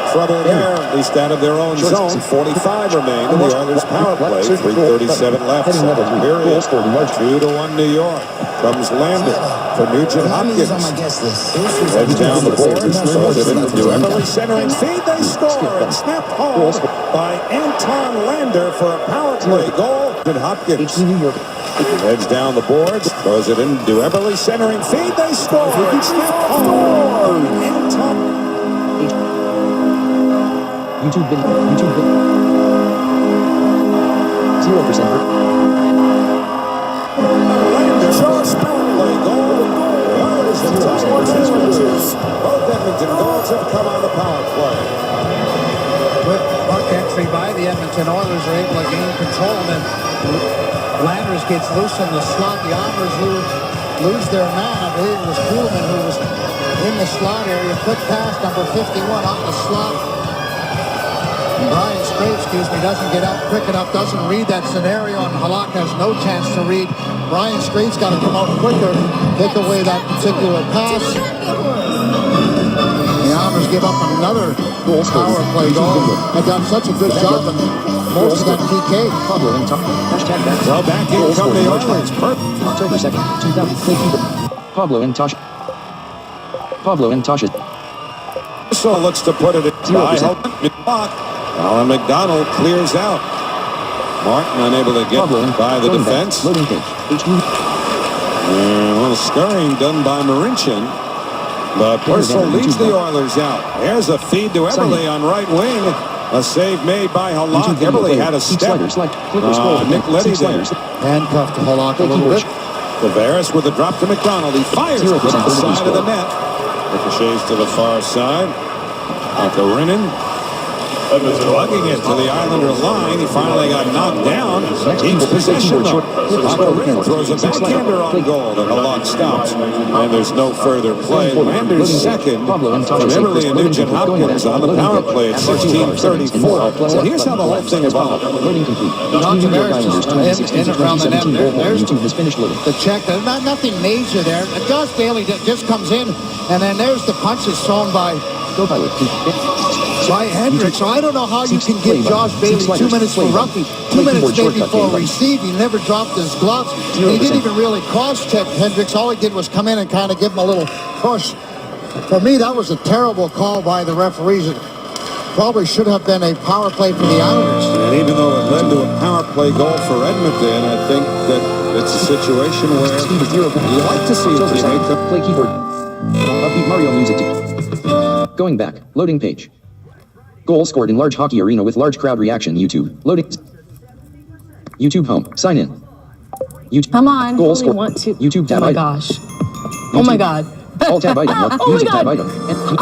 trouble there, at least out of their own zone. 45 remain in the Oilers' power play. 3:37 left. Second period. 2-1 New York. Comes Lander for Nugent Hopkins. Heads down the boards. Throws it into Eberle centering feed. They score and snapped home by Anton Lander for a power play goal. And Hopkins heads down the boards. Throws it into Eberle centering feed. They score and snapped home. Anton. YouTube video. 0%. Josh Bailey goal. Both Edmonton goals have come on the power play. With puck entry by the Edmonton Oilers are able to gain control, and then Landers gets loose in the slot. The Islanders lose their man. I believe it was Kuhlman who was in the slot area. Quick pass, number 51 on the slot. Brian Scrape, doesn't get out quick enough, doesn't read that scenario, and Halak has no chance to read. Brian Scrape's got to come out quicker, take away that particular pass. The Islanders give up another power play goal. They've done such a good job, and most of that PK. Well, back in come the Oilers. October 2nd, 2015. Pablo and Tosh. So looks to put it in by Alan McDonald clears out. Martin unable to get by the defense. And a little scurrying done by Marincin. But Purcell leads the Oilers out. There's a feed to Eberle on right wing. A save made by Halak. Eberle had a step. Nick Leddy there. Handcuffed to Halak a little bit. Tavares with a drop to McDonald. He fires it to the side of the net. Ricochets to the far side. Garinin plugging it to the Islander line. He finally got knocked down. Keeps possession though. Garinin throws a backhander on goal that Halak stops. And there's no further play. Landers second from Eberle and Nugent Hopkins on the power play at 16:34. So here's how the whole thing evolved. John Tavares just in around the net. There's the check. There's nothing major there. Josh Bailey just comes in, and then there's the punches thrown by Hendricks. So I don't know how you can give Josh Bailey 2 minutes for roughing, 2 minutes maybe for receiving. He never dropped his gloves. He didn't even really cross-check Hendricks. All he did was come in and kind of give him a little push. For me, that was a terrible call by the referees. It probably should have been a power play for the Islanders. And even though it led to a power play goal for Edmonton, I think that it's a situation where you like to see a teammate come. Play keyboard. Upbeat Mario music. Going back. Loading page. Goal scored in large hockey arena with large crowd reaction. YouTube. Loading. YouTube home. Sign in. YouTube. Come on. Goal Only scored. want to. YouTube tab Oh my item. gosh. Oh my God. All tab item. Oh my Music tab God. item. And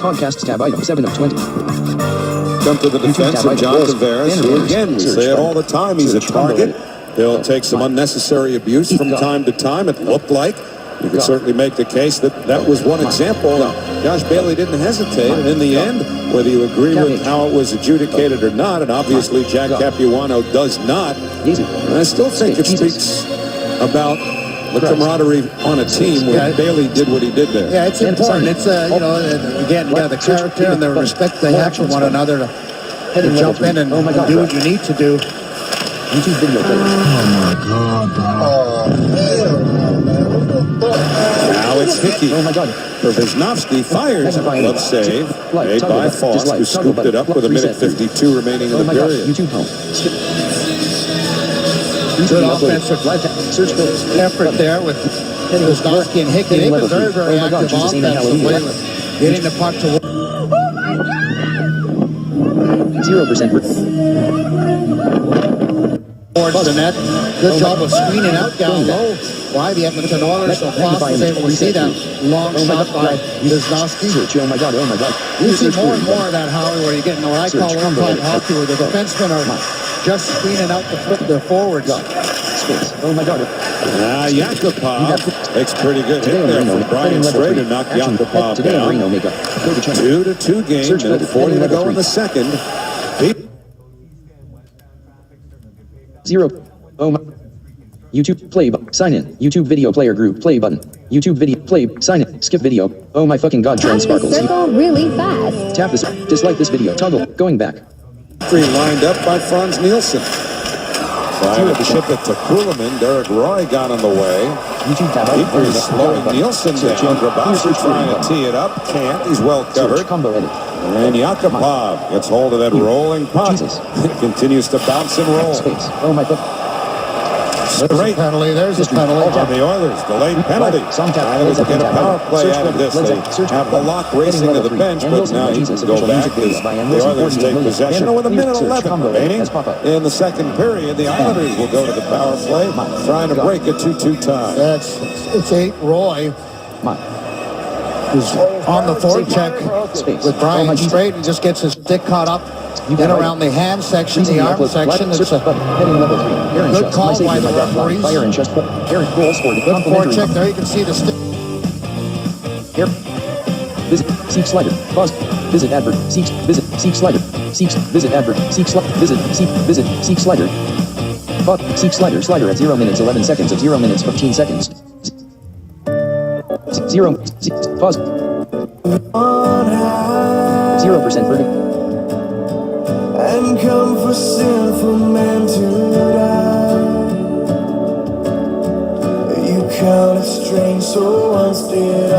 podcasts tab item. 7 of 20. Come to the defense of John Tavares, who again, we say it all the time, he's a target. He'll take some unnecessary abuse from time to time. It looked like. You could certainly make the case that that was one example. Josh Bailey didn't hesitate, and in the end, whether you agree with how it was adjudicated or not, and obviously Jack Capuano does not, I still think it speaks about the camaraderie on a team when Bailey did what he did there. Yeah, it's important. It's, again, the character and the respect they have for one another to jump in and do what you need to do. YouTube video player. Now it's Hickey. Oh my God. Wisnowski fires a glove save made by Foss, who scooped it up with 1:52 remaining in the period. YouTube home. Good offensive effort there with Wisnowski and Hickey. They've been very, very active offensively with getting the puck to 0%. towards the net. Good job of screening out down low. Why the Edmonton Oilers? So Foss was able to see that long shot by Wisnowski. Oh my God, oh my God. You see more and more of that, Howie, where you're getting what I call one-time hockey, where the defensemen are just screening out the forwards. Oh my God. Yakupov takes pretty good hit there from Brian Stray to knock Yakupov down. 2-2 game, minute 40 to go in the second. 0. Oh my. YouTube play button. Sign in. YouTube video player group play button. YouTube video play. Sign in. Skip video. Oh my fucking God. Trend sparkles. Circle really fast. Tap this. Dislike this video. Toggle. Going back. Three lined up by Franz Nielsen. Trying to chip it to Kuhlman. Derek Roy got in the way. YouTube tab. Keeper's slowing Nielsen down. Grabowski trying to tee it up. Can't. He's well covered. Combo edit. And Yakupov gets hold of that rolling puck. Continues to bounce and roll. Space. Oh my God. There's a penalty. There's a penalty. On the Oilers, delayed penalty. Islanders get a power play out of this. They have the lock racing to the bench, but now you can go back as the Oilers take possession. With 1:11 remaining in the second period, the Islanders will go to the power play, trying to break a 2-2 tie. It's 8 Roy. Who's on the forecheck with Brian Strait and just gets his stick caught up in around the hand section, the arm section. It's a good call by the referees. Good forecheck there. You can see the stick. Here. Visit. Seek slider. Pause. Visit advert. Seek slider. Visit advert. Visit. Seek slider. Pause. Seek slider. Slider at 0 minutes 11 seconds of 0 minutes 15 seconds. 0. Pause. 0% verdict. And come for sinful men to die. You counted strange, so once did I.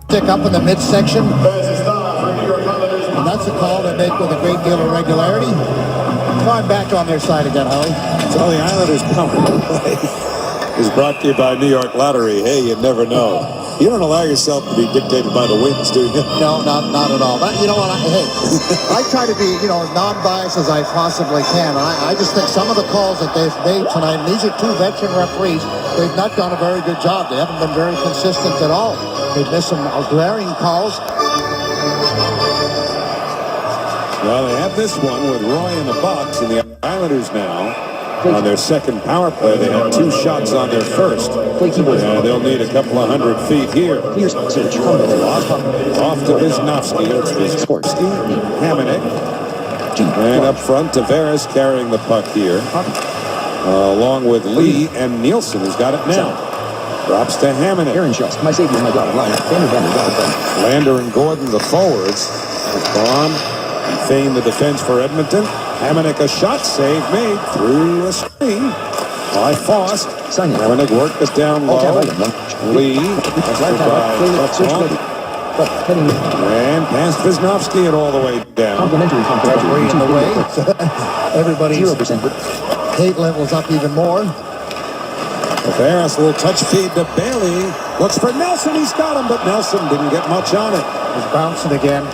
Stick up in the midsection. And that's a call they make with a great deal of regularity. I'm back on their side again, Howie. So the Islanders come is brought to you by New York Lottery. Hey, you never know. You don't allow yourself to be dictated by the winds, do you? No, not at all. But you know what? I try to be, non-biased as I possibly can. I just think some of the calls that they've made tonight, and these are two veteran referees, they've not done a very good job. They haven't been very consistent at all. They've missed some glaring calls. Well, they have this one with Roy in the box, and the Islanders now on their second power play. They had 2 shots on their first. And they'll need a couple of 100 feet here. Off to Wisnowski. It's Wisnowski, Hamonic. And up front, Tavares carrying the puck here. Along with Lee and Nielsen, who's got it now. Drops to Hamonic. Aaron Schuss, my savior, my God. Lander and Gordon, the forwards. Braun and Fane, the defense for Edmonton. Hamonic, a shot save made through a screen. by Foss. Hamonic worked it down low. Lee. And past Wisnowski and all the way down. Complimentary Referee in the way. Everybody's 0%. hate levels up even more. Tavares, a little touch feed to Bailey. Looks for Nelson. He's got him, but Nelson didn't get much on it. He's bouncing again.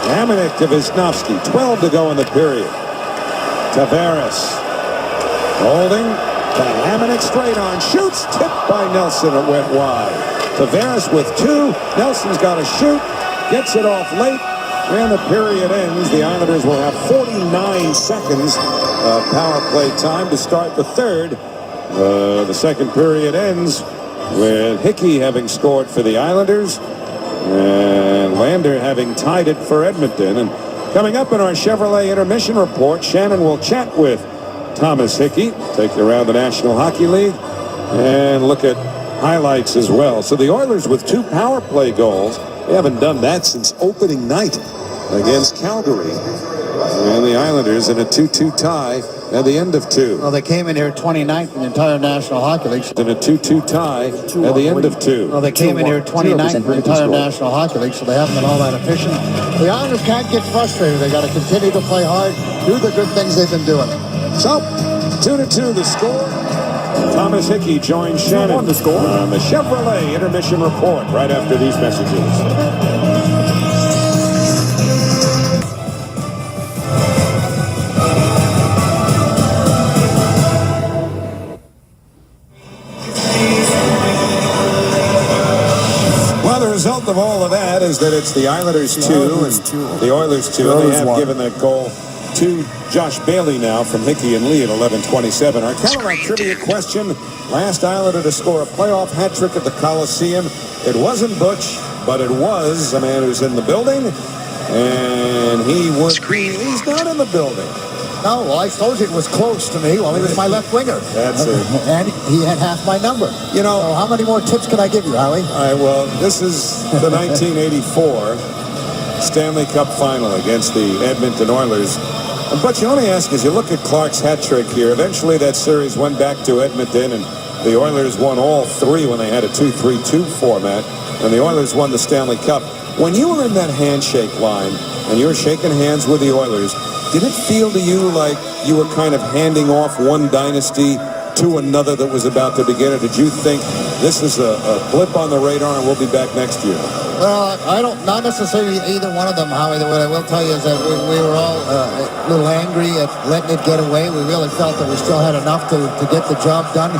Hamonic to Wisnowski. 12 to go in the period. Tavares holding to Hamonic, straight on. Shoots. Tipped by Nelson. It went wide. Tavares with 2. Nelson's got to shoot. Gets it off late. When the period ends, the Islanders will have 49 seconds of power play time to start the third. The second period ends with Hickey having scored for the Islanders and Lander having tied it for Edmonton. And coming up in our Chevrolet intermission report, Shannon will chat with Thomas Hickey, take you around the National Hockey League, and look at highlights as well. So the Oilers with 2 power play goals. They haven't done that since opening night against Calgary. And the Islanders in a 2-2 tie at the end of 2. Well, they came in here 29th in the entire National Hockey League. In a 2-2 tie at the end of 2. Well, they came in here 29th in the entire National Hockey League, so they haven't been all that efficient. The Islanders can't get frustrated. They got to continue to play hard, do the good things they've been doing. So, 2-2 the score. Thomas Hickey joins Shannon on the Chevrolet intermission report right after these messages. Well, the result of all of that is that it's the Islanders 2 and the Oilers 2. And they have given that goal to Josh Bailey now from Hickey and Lee at 11:27. Our Cadillac trivia question: last Islander to score a playoff hat trick at the Coliseum. It wasn't Butch, but it was a man who's in the building, and he was. He's not in the building. No, well, I told you it was close to me. Well, he was my left winger. That's it. And he had half my number. You know, so how many more tips can I give you, Howie? All right, well, this is the 1984 Stanley Cup final against the Edmonton Oilers. But you only ask as you look at Clark's hat trick here. Eventually that series went back to Edmonton, and the Oilers won all 3 when they had a 2-3-2 format, and the Oilers won the Stanley Cup. When you were in that handshake line and you were shaking hands with the Oilers, did it feel to you like you were kind of handing off one dynasty to another that was about to begin, or did you think this is a blip on the radar and we'll be back next year? Well, I don't, not necessarily either one of them, Howie. What I will tell you is that we were all a little angry at letting it get away. We really felt that we still had enough to get the job done.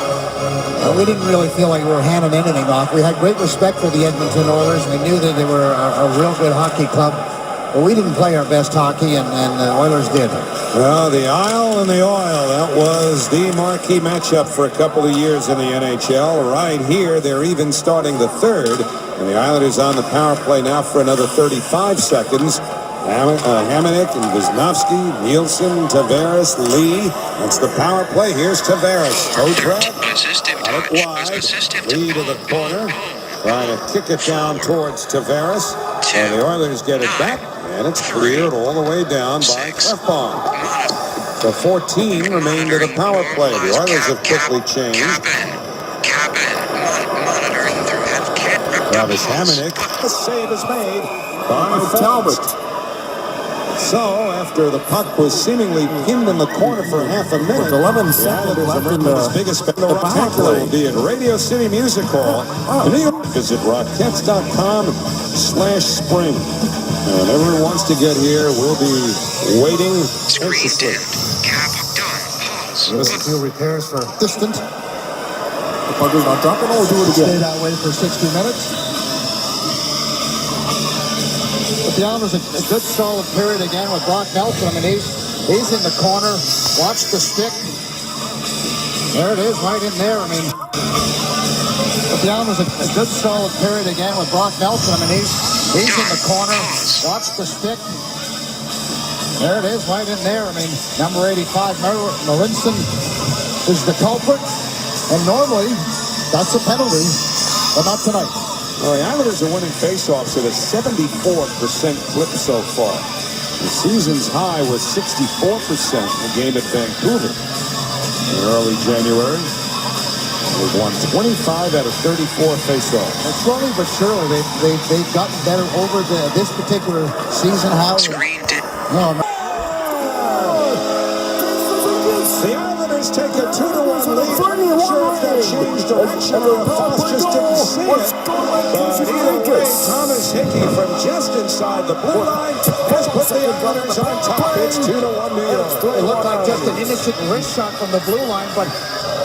We didn't really feel like we were handing anything off. We had great respect for the Edmonton Oilers. We knew that they were a real good hockey club. But we didn't play our best hockey, and the Oilers did. Well, the Isle and the Oil, that was the marquee matchup for a couple of years in the NHL. Right here, they're even starting the third. And the Islanders on the power play now for another 35 seconds. Hamonic and Wisnowski, Nielsen, Tavares, Lee. That's the power play. Here's Tavares. Toe trap. Out it wide. Lee to the corner. Trying to kick it down towards Tavares. And the Oilers get it back. And it's cleared all the way down by Clefbaum. So 14 remain to the power play. The Oilers have quickly changed. Travis Hamonic. The save is made by Talbot. So, after the puck was seemingly pinned in the corner for half a minute, with 11 seconds left in the biggest spectacular will be at Radio City Music Hall in New York. Visit Rockettes.com/spring. And everyone wants to get here. We'll be waiting anxiously. Field repairs for distant. The puck is not dropping, or do it again. Stay that way for 60 minutes. But the Islanders a good solid period again with Brock Nelson. I mean, he's in the corner. Watch the stick. There it is, right in there. I mean, but the Islanders a good solid period again with Brock Nelson. I mean, he's in the corner. Watch the stick. There it is, right in there. I mean, number 85, Marinson, is the culprit. And normally, that's a penalty, but not tonight. Well, the Islanders are winning faceoffs at a 74% clip so far. The season's high was 64% in the game at Vancouver. in early January. They've won 25 out of 34 faceoffs. And slowly but surely, they've gotten better over this particular season. How? No, no. The Islanders take a 2-1 lead. Not sure if that changed direction or if Foss just didn't see it. But either way, Thomas Hickey from just inside the blue line has put the Islanders on top. It's 2-1 New York. It looked like just an innocent wrist shot from the blue line, but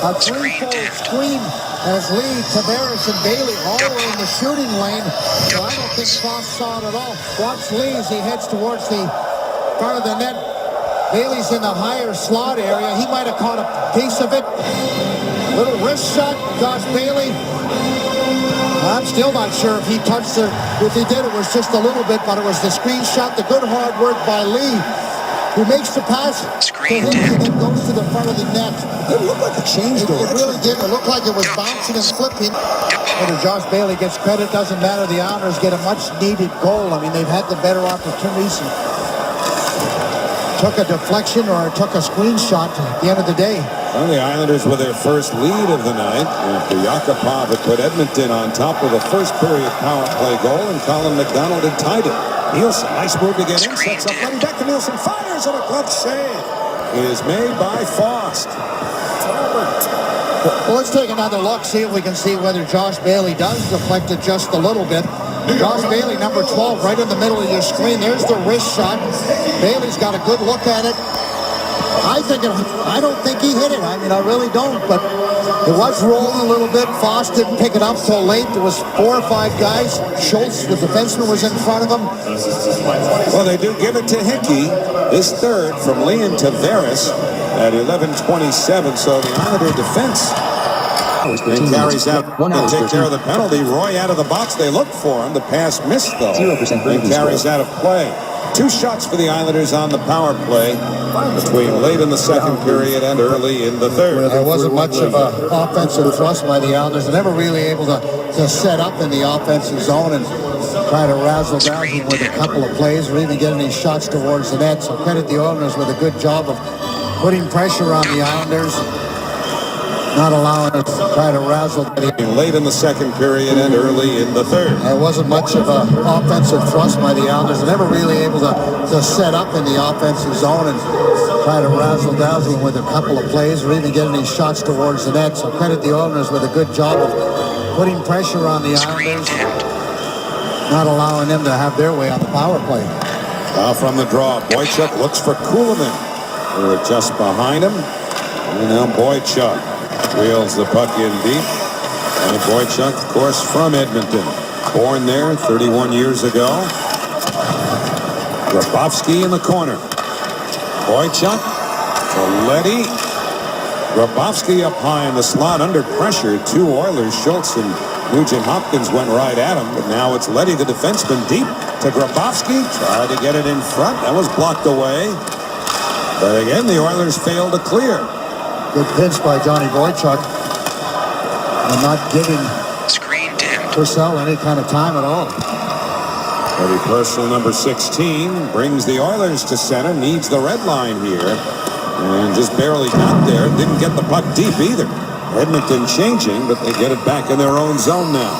a three-fold screen as Lee, Tavares, and Bailey all were in the shooting lane. So I don't think Foss saw it at all. Watch Lee as he heads towards the front of the net. Bailey's in the higher slot area. He might have caught a piece of it. Little wrist shot, Josh Bailey. I'm still not sure if he touched it. If he did, it was just a little bit, but it was the screen shot. The good hard work by Lee, who makes the pass to him and then goes to the front of the net. It looked like it changed It really did. It looked like it was bouncing and flipping. Whether Josh Bailey gets credit doesn't matter. The Islanders get a much-needed goal. I mean, they've had the better opportunities. Took a deflection or took a screenshot at the end of the day. Well, the Islanders with their first lead of the night after Yakupov had put Edmonton on top with a first period power play goal, and Colin McDonald had tied it. Nielsen, nice move to get in, sets up, running back to Nielsen, fires, and a glove save is made by Foss. Well, let's take another look, see if we can see whether Josh Bailey does deflect it just a little bit. Josh Bailey, number 12, right in the middle of your screen. There's the wrist shot. Bailey's got a good look at it. I don't think he hit it. I mean, I really don't, but it was rolling a little bit. Foss didn't pick it up till late. There was 4 or 5 guys. Schultz, the defenseman, was in front of him. Well, they do give it to Hickey. His third from Lee and Tavares at 11:27. So the Islander defense and carries out and take care of the penalty. Roy out of the box. They look for him. The pass missed, though. 0% and carries out of play. 2 shots for the Islanders on the power play between late in the second period and early in the third. There wasn't much of an offensive thrust by the Islanders. They're never really able to set up in the offensive zone and try to razzle dazzle with a couple of plays or even get any shots towards the net. So credit the Oilers with a good job of putting pressure on the Islanders, not allowing us to try to razzle. Late in the second period and early in the third. There wasn't much of an offensive thrust by the Islanders. They're never really able to set up in the offensive zone and try to razzle-dazzle with a couple of plays or even get any shots towards the net. So credit the Oilers with a good job of putting pressure on the Islanders, not allowing them to have their way on the power play. From the draw, Boychuk looks for Kuhlman. They're just behind him. And now Boychuk wheels the puck in deep. And Boychuk, of course, from Edmonton. Born there 31 years ago. Grabowski in the corner. Boychuk to Leddy. Grabowski up high in the slot under pressure. 2 Oilers, Schultz and Nugent-Hopkins went right at him. But now it's Leddy, the defenseman, deep to Grabowski. Tried to get it in front. That was blocked away. But again, the Oilers failed to clear. Good pinch by Johnny Boychuk. And not giving Purcell any kind of time at all. Eddie Purcell, number 16, brings the Oilers to center. Needs the red line here. And just barely got there. Didn't get the puck deep either. Edmonton changing, but they get it back in their own zone now.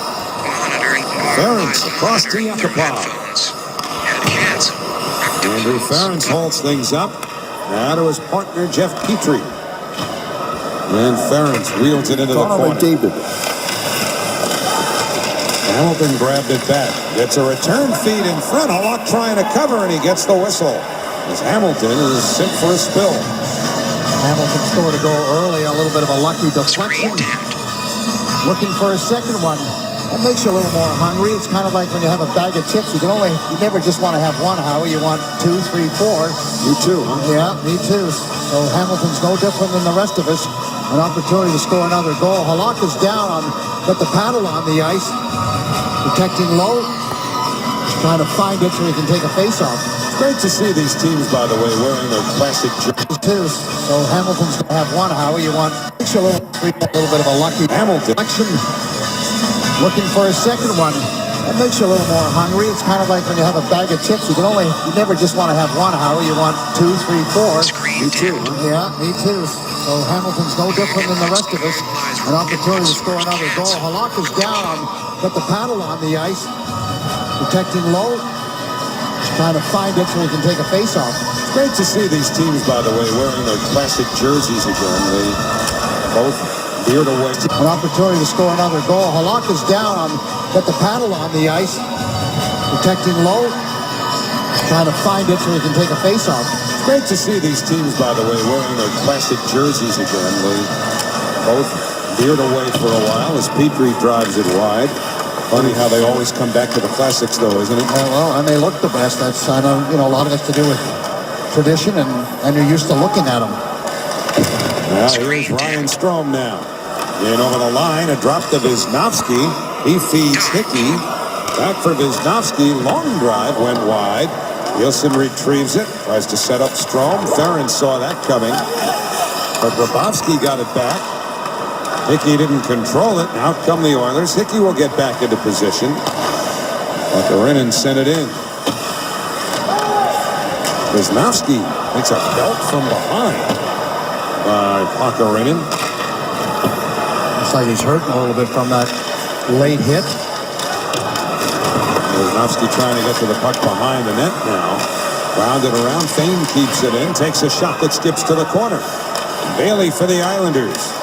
Ferentz across to Yakupov. Andrew Ferentz holds things up. Now to his partner, Jeff Petrie. And Ferentz wheels it into the corner. Hamilton grabbed it back. Gets a return feed in front. Halak trying to cover, and he gets the whistle. As Hamilton is sent for a spill. Hamilton scored a goal early, a little bit of a lucky deflection. Looking for a second one. That makes you a little more hungry. It's kind of like when you have a bag of chips. You never just want to have one, Howie. You want 2, 3, 4. You too, huh? Yeah, me too. So Hamilton's no different than the rest of us. An opportunity to score another goal. Halak is down, got the paddle on the ice. Protecting low. Just trying to find it so he can take a face-off. It's great to see these teams, by the way, wearing their classic jerseys. Too. So Hamilton's going to have one, Howie. You want a little bit of a lucky Hamilton. Action. Looking for a second one. That makes you a little more hungry. It's kind of like when you have a bag of chips. You never just want to have one, Howie. You want 2, 3, 4. Me too. Yeah, me too. So Hamilton's no different than the rest of us. An opportunity to score another goal. Halak is down, got the paddle on the ice, protecting low. Just trying to find it so he can take a face-off. It's great to see these teams, by the way, wearing their classic jerseys again. They both veered away. An opportunity to score another goal. Halak is down, got the paddle on the ice, protecting low. Just trying to find it so he can take a face-off. It's great to see these teams, by the way, wearing their classic jerseys again. They both veered away for a while as Petrie drives it wide. Funny how they always come back to the classics, though, isn't it? Well, and they look the best. That's, I know, a lot of it's to do with tradition, and you're used to looking at them. Now here's Ryan Strome now. In over the line, a drop to Wisnowski. He feeds Hickey. Back for Wisnowski. Long drive went wide. Nielsen retrieves it. Tries to set up Strome. Theron saw that coming. But Grabowski got it back. Hickey didn't control it. Out come the Oilers. Hickey will get back into position. Pakarinen sent it in. Wisnowski makes a belt from behind by Pakarinen. Looks like he's hurting a little bit from that late hit. Wisnowski trying to get to the puck behind the net now. Rounded around. Fane keeps it in. Takes a shot that skips to the corner. Bailey for the Islanders.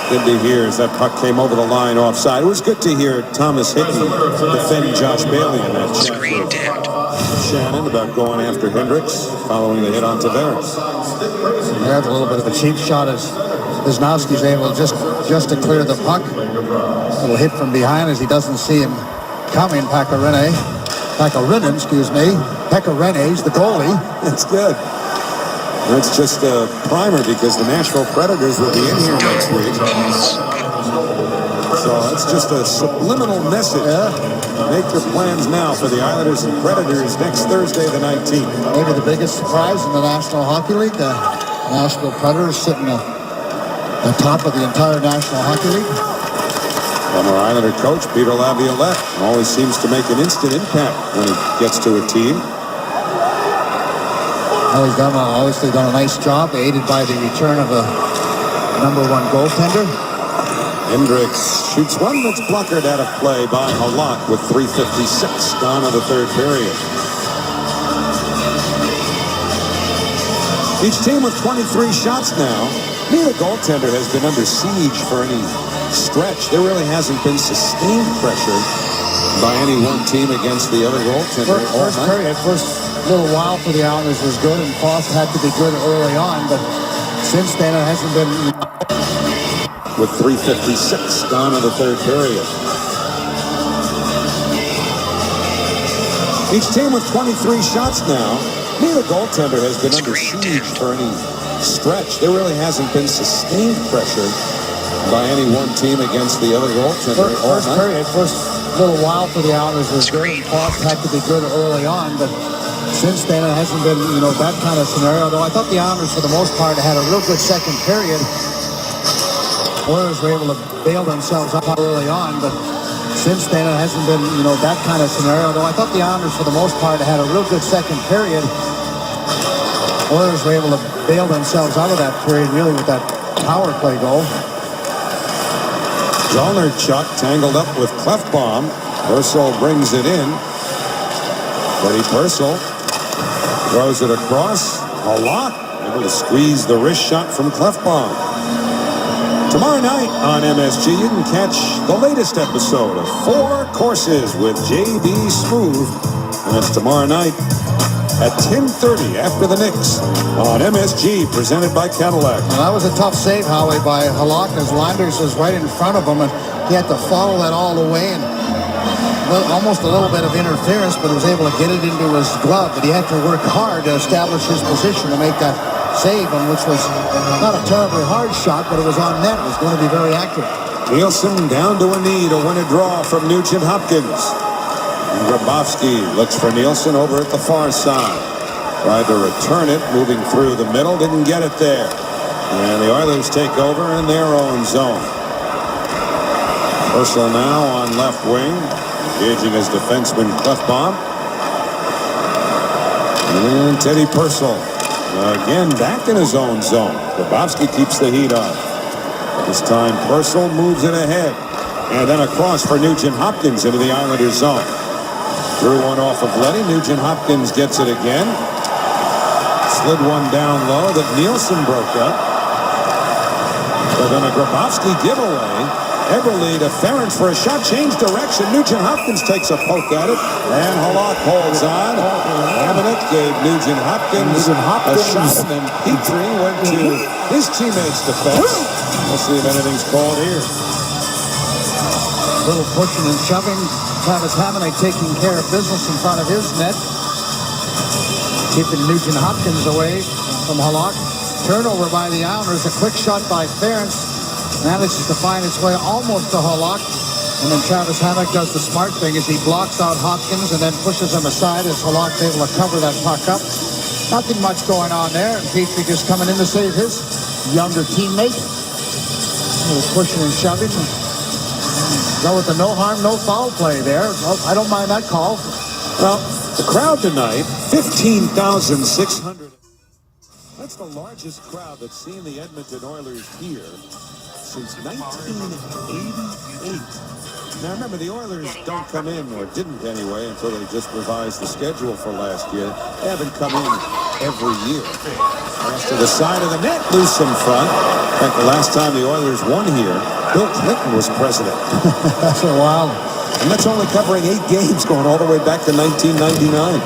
Good to hear as that puck came over the line offside. It was good to hear Thomas Hickey defend Josh Bailey in that chat with Shannon about going after Hendricks following the hit on Tavares. There's a little bit of a cheap shot as Wisnowski's able just to clear the puck. A little hit from behind as he doesn't see him coming. Pakarinen, excuse me. Pekarine's the goalie. That's good. That's just a primer because the Nashville Predators will be in here next week. So it's just a subliminal message. Yeah. Make your plans now for the Islanders and Predators next Thursday the 19th. Maybe the biggest surprise in the National Hockey League. The Nashville Predators sitting at the top of the entire National Hockey League. Former Islander coach Peter Laviolette always seems to make an instant impact when he gets to a team. He's obviously done a nice job, aided by the return of a #1 goaltender. Hendricks shoots one that's blockered out of play by Halak with 3:56 gone in the third period. Each team with 23 shots now. Neither goaltender has been under siege for any stretch. There really hasn't been sustained pressure by any one team against the other goaltender. First period, first little while for the Islanders was good, and Frost had to be good early on, but since then it hasn't been. With 3:56 gone in the third period. Each team with 23 shots now. Neither goaltender has been under siege for any stretch. There really hasn't been sustained pressure by any one team against the other goaltender. First period, first little while for the Islanders was good, and Frost had to be good early on, but since then it hasn't been, that kind of scenario. Though I thought the Islanders, for the most part, had a real good second period. Oilers were able to bail themselves up early on, but since then it hasn't been, that kind of scenario. Though I thought the Islanders, for the most part, had a real good second period. Oilers were able to bail themselves out of that period, really, with that power play goal. Chuck tangled up with Clefbaum. Purcell brings it in. Freddie Purcell throws it across. Halak able to squeeze the wrist shot from Clefbaum. Tomorrow night on MSG, you can catch the latest episode of 4 Courses with J.B. Smoove. And it's tomorrow night at 10:30 after the Knicks on MSG, presented by Cadillac. Well, that was a tough save, Howie, by Halak, as Landers was right in front of him, and he had to follow that all the way, and almost a little bit of interference, but was able to get it into his glove. But he had to work hard to establish his position to make that save, which was not a terribly hard shot, but it was on net. It was going to be very accurate. Nielsen down to a knee to win a draw from Nugent Hopkins. And Grabowski looks for Nielsen over at the far side. Tried to return it, moving through the middle, didn't get it there. And the Oilers take over in their own zone. Purcell now on left wing. Engaging his defenseman Clefbaum. And Teddy Purcell again back in his own zone. Grabowski keeps the heat on. This time Purcell moves it ahead. And then across for Nugent Hopkins into the Islanders zone. Threw one off of Leddy. Nugent Hopkins gets it again. Slid one down low that Nielsen broke up. But then a Grabowski giveaway. Eberle to Ferentz for a shot. Change direction. Nugent Hopkins takes a poke at it. And Halak holds on. Hamannik gave Nugent Hopkins a shot. And then Petrie went to his teammate's defense. We'll see if anything's called here. Little pushing and shoving. Travis Hamannik taking care of business in front of his net. Keeping Nugent Hopkins away from Halak. Turnover by the Islanders. A quick shot by Ferentz. Manages to find its way almost to Halak. And then Travis Hamannik does the smart thing as he blocks out Hopkins and then pushes him aside as Halak's able to cover that puck up. Nothing much going on there. And Petrie just coming in to save his younger teammate. A little pushing and shoving. Go with the no harm, no foul play there. Well, I don't mind that call. Well, the crowd tonight, 15,600. That's the largest crowd that's seen the Edmonton Oilers here since 1988. Now remember, the Oilers don't come in, or didn't anyway, until they just revised the schedule for last year. They haven't come in every year. Pass to the side of the net, loose in front. In fact, the last time the Oilers won here, Bill Clinton was president. That's a while. And that's only covering 8 games going all the way back to 1999.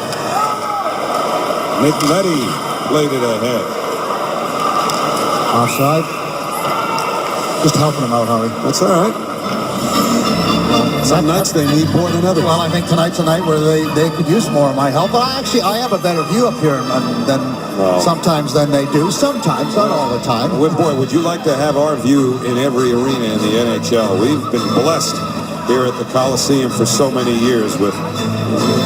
Nick Leddy played it ahead. Offside. Just helping him out, Harvey. That's all right. Some nights they need more than others. Well, I think tonight's a night where they could use more of my help. But I have a better view up here sometimes than they do. Sometimes, not all the time. Boy, would you like to have our view in every arena in the NHL? We've been blessed here at the Coliseum for so many years with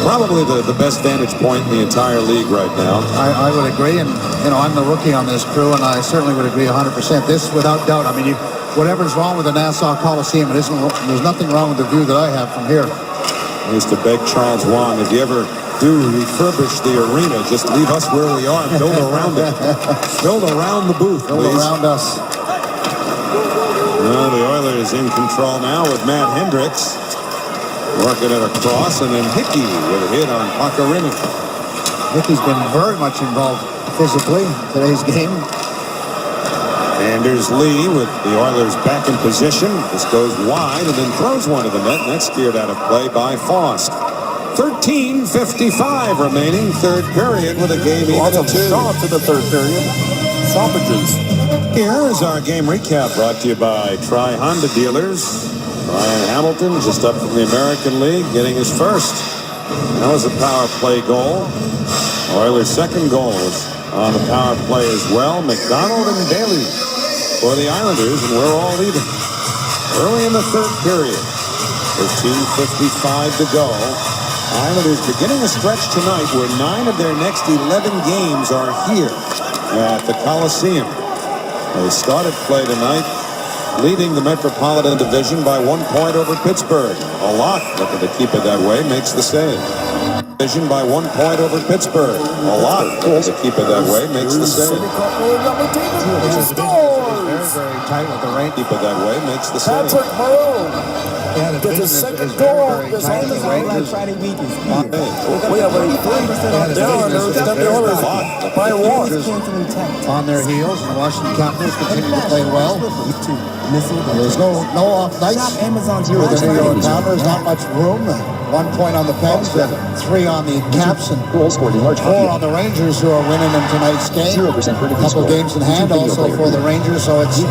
probably the best vantage point in the entire league right now. I would agree, and I'm the rookie on this crew, and I certainly would agree 100%. This, without doubt, I mean, whatever's wrong with the Nassau Coliseum, there's nothing wrong with the view that I have from here. I used to beg Charles Wong, if you ever do refurbish the arena, just leave us where we are and build around it. Build around the booth, build please. Around us. Well, the Oilers in control now with Matt Hendricks working it across, and then Hickey with a hit on Pacioretty. Hickey's been very much involved physically in today's game. Anders Lee with the Oilers back in position. This goes wide and then throws one to the net, and that's steered out of play by Faust. 13:55 remaining, third period with a game even at 2. Shot to the third period. Stoppages. Here is our game recap brought to you by Tri Honda Dealers. Ryan Hamilton just up from the American League getting his first. That was a power play goal. Oilers' second goal was on the power play as well. McDonald and Bailey for the Islanders, and we're all even. Early in the third period. 13:55 to go. Islanders beginning a stretch tonight where 9 of their next 11 games are here at the Coliseum. They started play tonight leading the Metropolitan Division by 1 point over Pittsburgh. A lot looking to keep it that way, makes the save. Division by 1 point over Pittsburgh. A lot looking to keep it that way, makes the save. Very, very tight with the range. Keep it that way, makes the save. Patrick Maroon Gets his second goal this Friday week is here. We have a 3% down. The Oilers by 1. On their heels, the Washington Capitals continue to play well. There's no off nights with the New York Islanders. Not much room. 1 point on the Pens, 3 on the Caps, and 4 on the Rangers, who are winning in tonight's game. A couple games in hand also for the Rangers, so it's not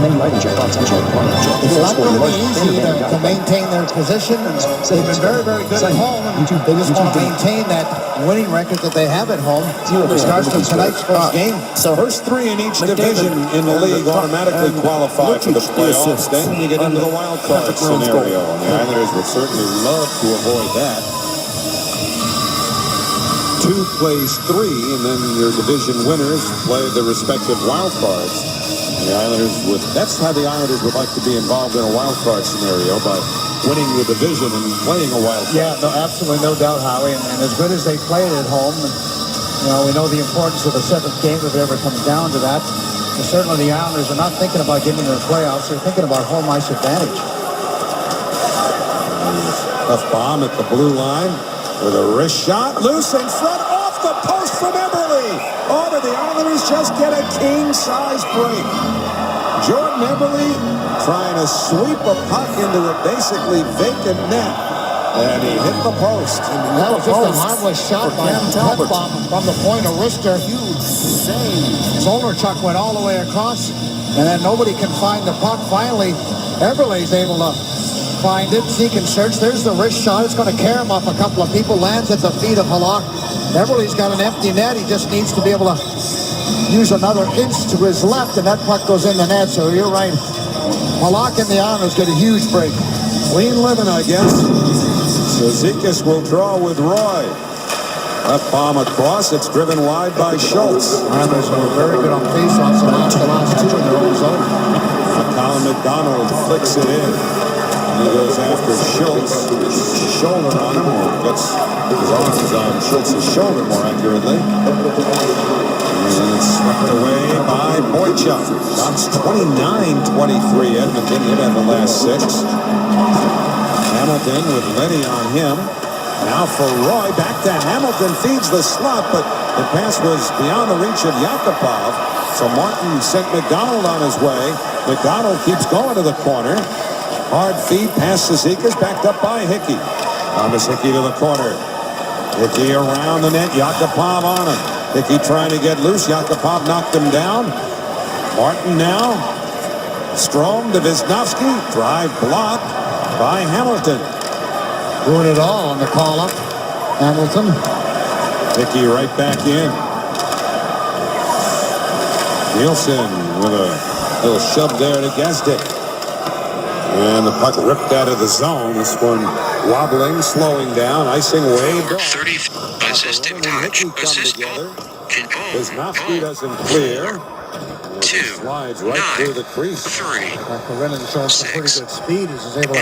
going to be easy to maintain their position. They've been very, very good at home, and they just want to maintain that winning record that they have at home. It starts with tonight's first game. So first 3 in each division in the league automatically qualify for the playoffs. Then you get into the wild card scenario, and the Islanders would certainly love to avoid that. 2 plays 3, and then your division winners play the respective wild cards. The Islanders that's how the Islanders would like to be involved in a wild card scenario, by winning the division and playing a wild card. Yeah, no, absolutely no doubt, Howie. And as good as they played at home, you know, we know the importance of the 7th game if it ever comes down to that. And certainly the Islanders are not thinking about getting into the playoffs. They're thinking about home ice advantage. Tough bomb at the blue line with a wrist shot. Loose in front, off the post from Eberle. Oh, did the Islanders just get a king-size break? Jordan Eberle trying to sweep a puck into a basically vacant net. And he hit the post. That was just a harmless shot by Clefbaum from the point of wrister. Huge save. Zolarchuk went all the way across, and then nobody can find the puck. Finally, Eberle's able to find it. Seek and search. There's the wrist shot. It's going to carry him off a couple of people. Lands at the feet of Halak. Eberle's got an empty net. He just needs to be able to use another inch to his left, and that puck goes in the net. So you're right. Halak and the Islanders get a huge break. Clean living, I guess. Zizekas will draw with Roy. Left bomb across. It's driven wide by Schultz. Islanders were very good on faceoffs and lost the last 2 in their own zone. Colin McDonald flicks it in. He goes after Schultz. Shoulder on him, or gets his arms on Schultz's shoulder more accurately. And it's swept away by Boychuk. Shots 29-23. Edmonton hit on the last 6. Hamilton with Letty on him. Now for Roy. Back to Hamilton. Feeds the slot, but the pass was beyond the reach of Yakupov. So Martin sent McDonald on his way. McDonald keeps going to the corner. Hard feed past Zizekas, backed up by Hickey. Thomas Hickey to the corner. Hickey around the net. Yakupov on him. Hickey trying to get loose. Yakupov knocked him down. Martin now. Strome to Wisniewski. Drive blocked by Hamilton. Doing it all on the call-up. Hamilton. Hickey right back in. Nielsen with a little shove there to Gazdic. And the puck ripped out of the zone. This one wobbling, slowing down, icing wave. 30 assistant touch. Assist goal. Wisniewski doesn't clear. 2, Slides right 9, through the crease. 3. Rennan showing some pretty good speed. He's able to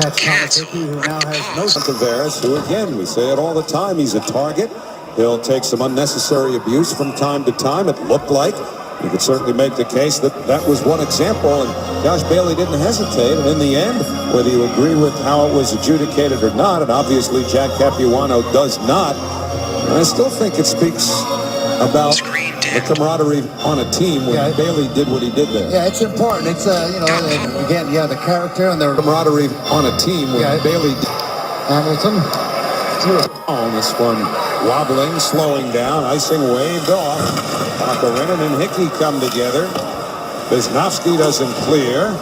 catch Thomas Hickey, who now has no... Tavares, who again, we say it all the time, he's a target. He'll take some unnecessary abuse from time to time. It looked like. You could certainly make the case that that was one example, and Josh Bailey didn't hesitate. And in the end, whether you agree with how it was adjudicated or not, and obviously Jack Capuano does not, I still think it speaks about the camaraderie on a team when Bailey did what he did there. Yeah, it's important. It's, you know, again, the character and the camaraderie on a team when Bailey did. Hamilton. On this one, wobbling, slowing down, icing waved off. Rennan and Hickey come together. Wisniewski doesn't clear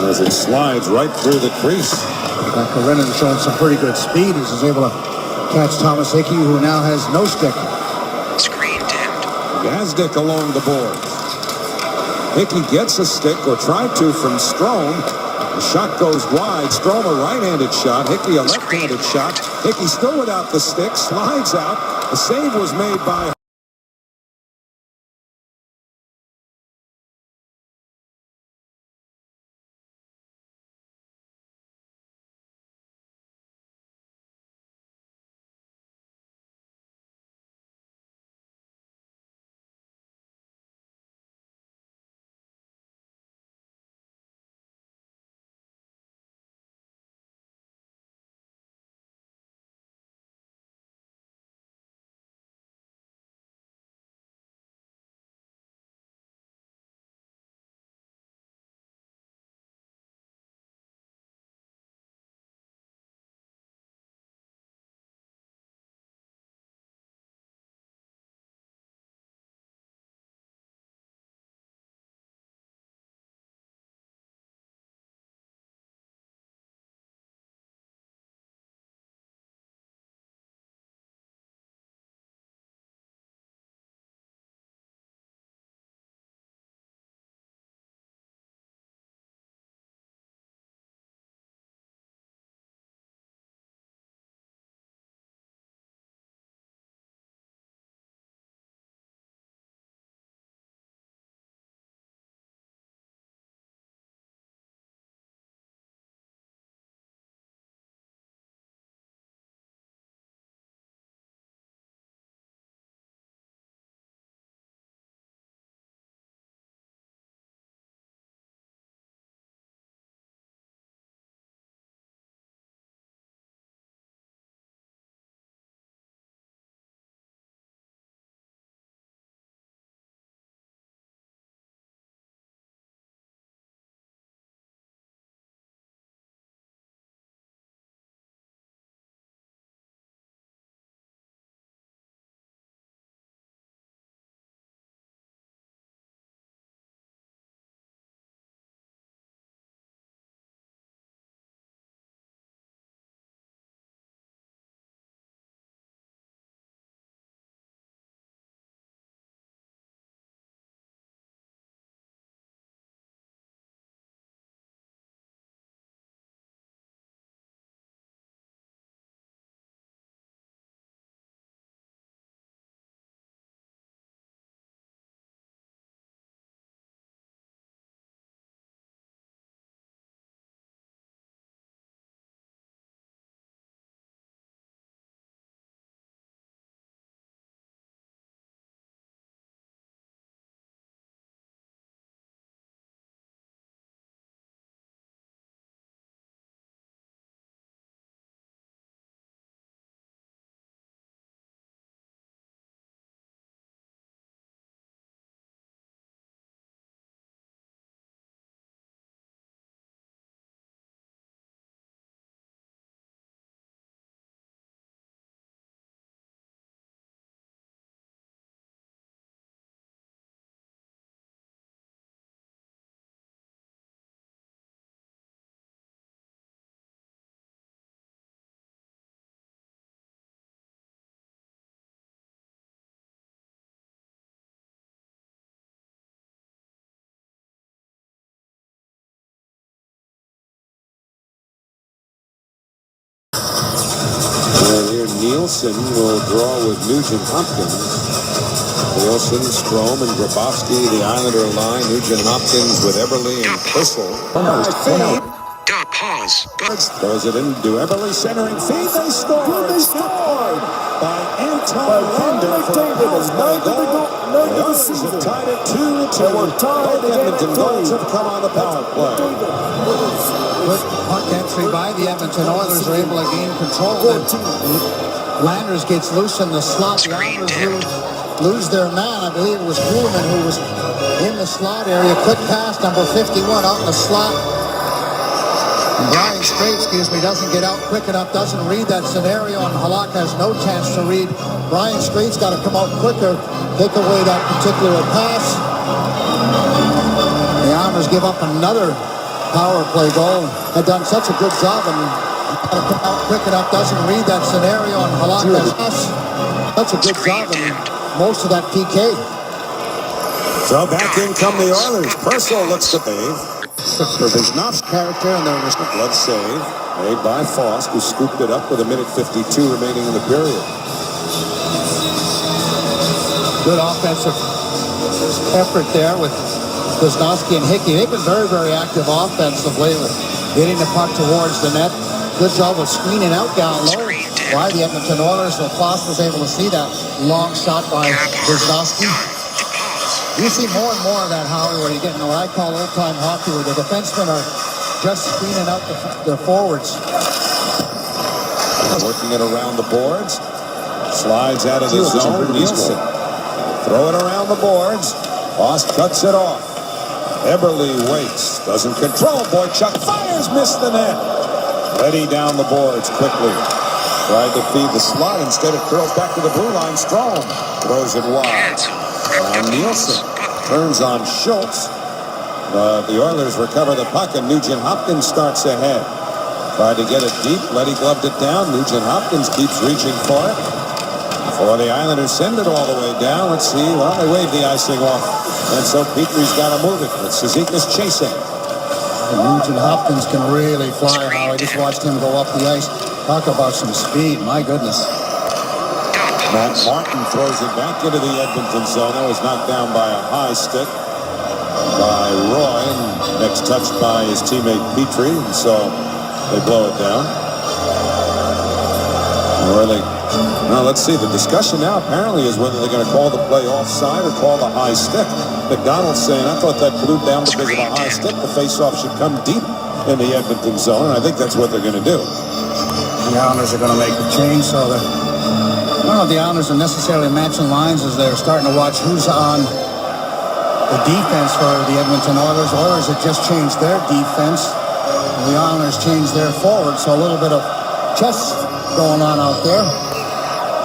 as it slides right through the crease. Rennan showing some pretty good speed. He's able to catch Thomas Hickey, who now has no stick. Screen dimmed. Gazdic along the boards. Hickey gets a stick, or tried to, from Strome. The shot goes wide. Strome a right-handed shot. Hickey a left-handed shot. Hickey still without the stick. Slides out. The save was made by... And here Nielsen will draw with Nugent Hopkins. Nielsen, Strome, and Grabowski, the Islander line. Nugent Hopkins with Eberle and Purcell. Pause. Throws it into Eberle, centering feed. They score. They scored By Anton Lander for the power play goal. The Oilers have tied it 2-2. Both Edmonton goals have come on the power play. Good puck entry by the Edmonton Oilers are able to gain control. Landers gets loose in the slot. The Oilers lose their man. I believe it was Kuhlman who was in the slot area. Quick pass, number 51 out in the slot. Brian Straight, doesn't get out quick enough, doesn't read that scenario, and Halak has no chance to read. Brian Straight's got to come out quicker, take away that particular pass. The Islanders give up another power play goal. Had done such a good job, and got to come out quick enough, doesn't read that scenario, and Halak has such a good job, and most of that PK. So back in come the Oilers. Purcell looks to save. For Wisnow's character, and there was a blood save made by Foss, who scooped it up with 1:52 remaining in the period. Good offensive effort there with Wisnowski and Hickey. They've been very, very active offensively, hitting the puck towards the net. Good job of screening out down low by the Edmonton Oilers, so Foss was able to see that long shot by Wisnowski. You see more and more of that, Howie, where you're getting what I call old-time hockey, where the defensemen are just screening out the forwards. Working it around the boards. Slides out of the zone. Nielsen. Throw it around the boards. Foss cuts it off. Eberle waits. Doesn't control. Boychuk fires. Missed the net. Ready down the boards quickly. Tried to feed the slot. Instead it curls back to the blue line. Strome throws it wide. Now Nielsen turns on Schultz. The Oilers recover the puck, and Nugent Hopkins starts ahead. Tried to get it deep. Letty gloved it down. Nugent Hopkins keeps reaching for it. For the Islanders send it all the way down. Let's see. Well, they wave the icing off. And so Petry's got to move it. But Cizikas chasing. And Nugent Hopkins can really fly, Howie. I just watched him go up the ice. Talk about some speed. My goodness. Matt Martin throws it back into the Edmonton zone. That was knocked down by a high stick by Roy, and next touched by his teammate Petry, and so they blow it down. Now let's see. The discussion now apparently is whether they're going to call the play offside or call the high stick. McDonald's saying, I thought that blew down because of a high stick. The faceoff should come deep in the Edmonton zone, and I think that's what they're going to do. The Islanders are going to make the change, so I don't know if the Islanders are necessarily matching lines as they're starting to watch who's on the defense for the Edmonton Oilers. Oilers have just changed their defense. And the Islanders changed their forward, so a little bit of chess going on out there.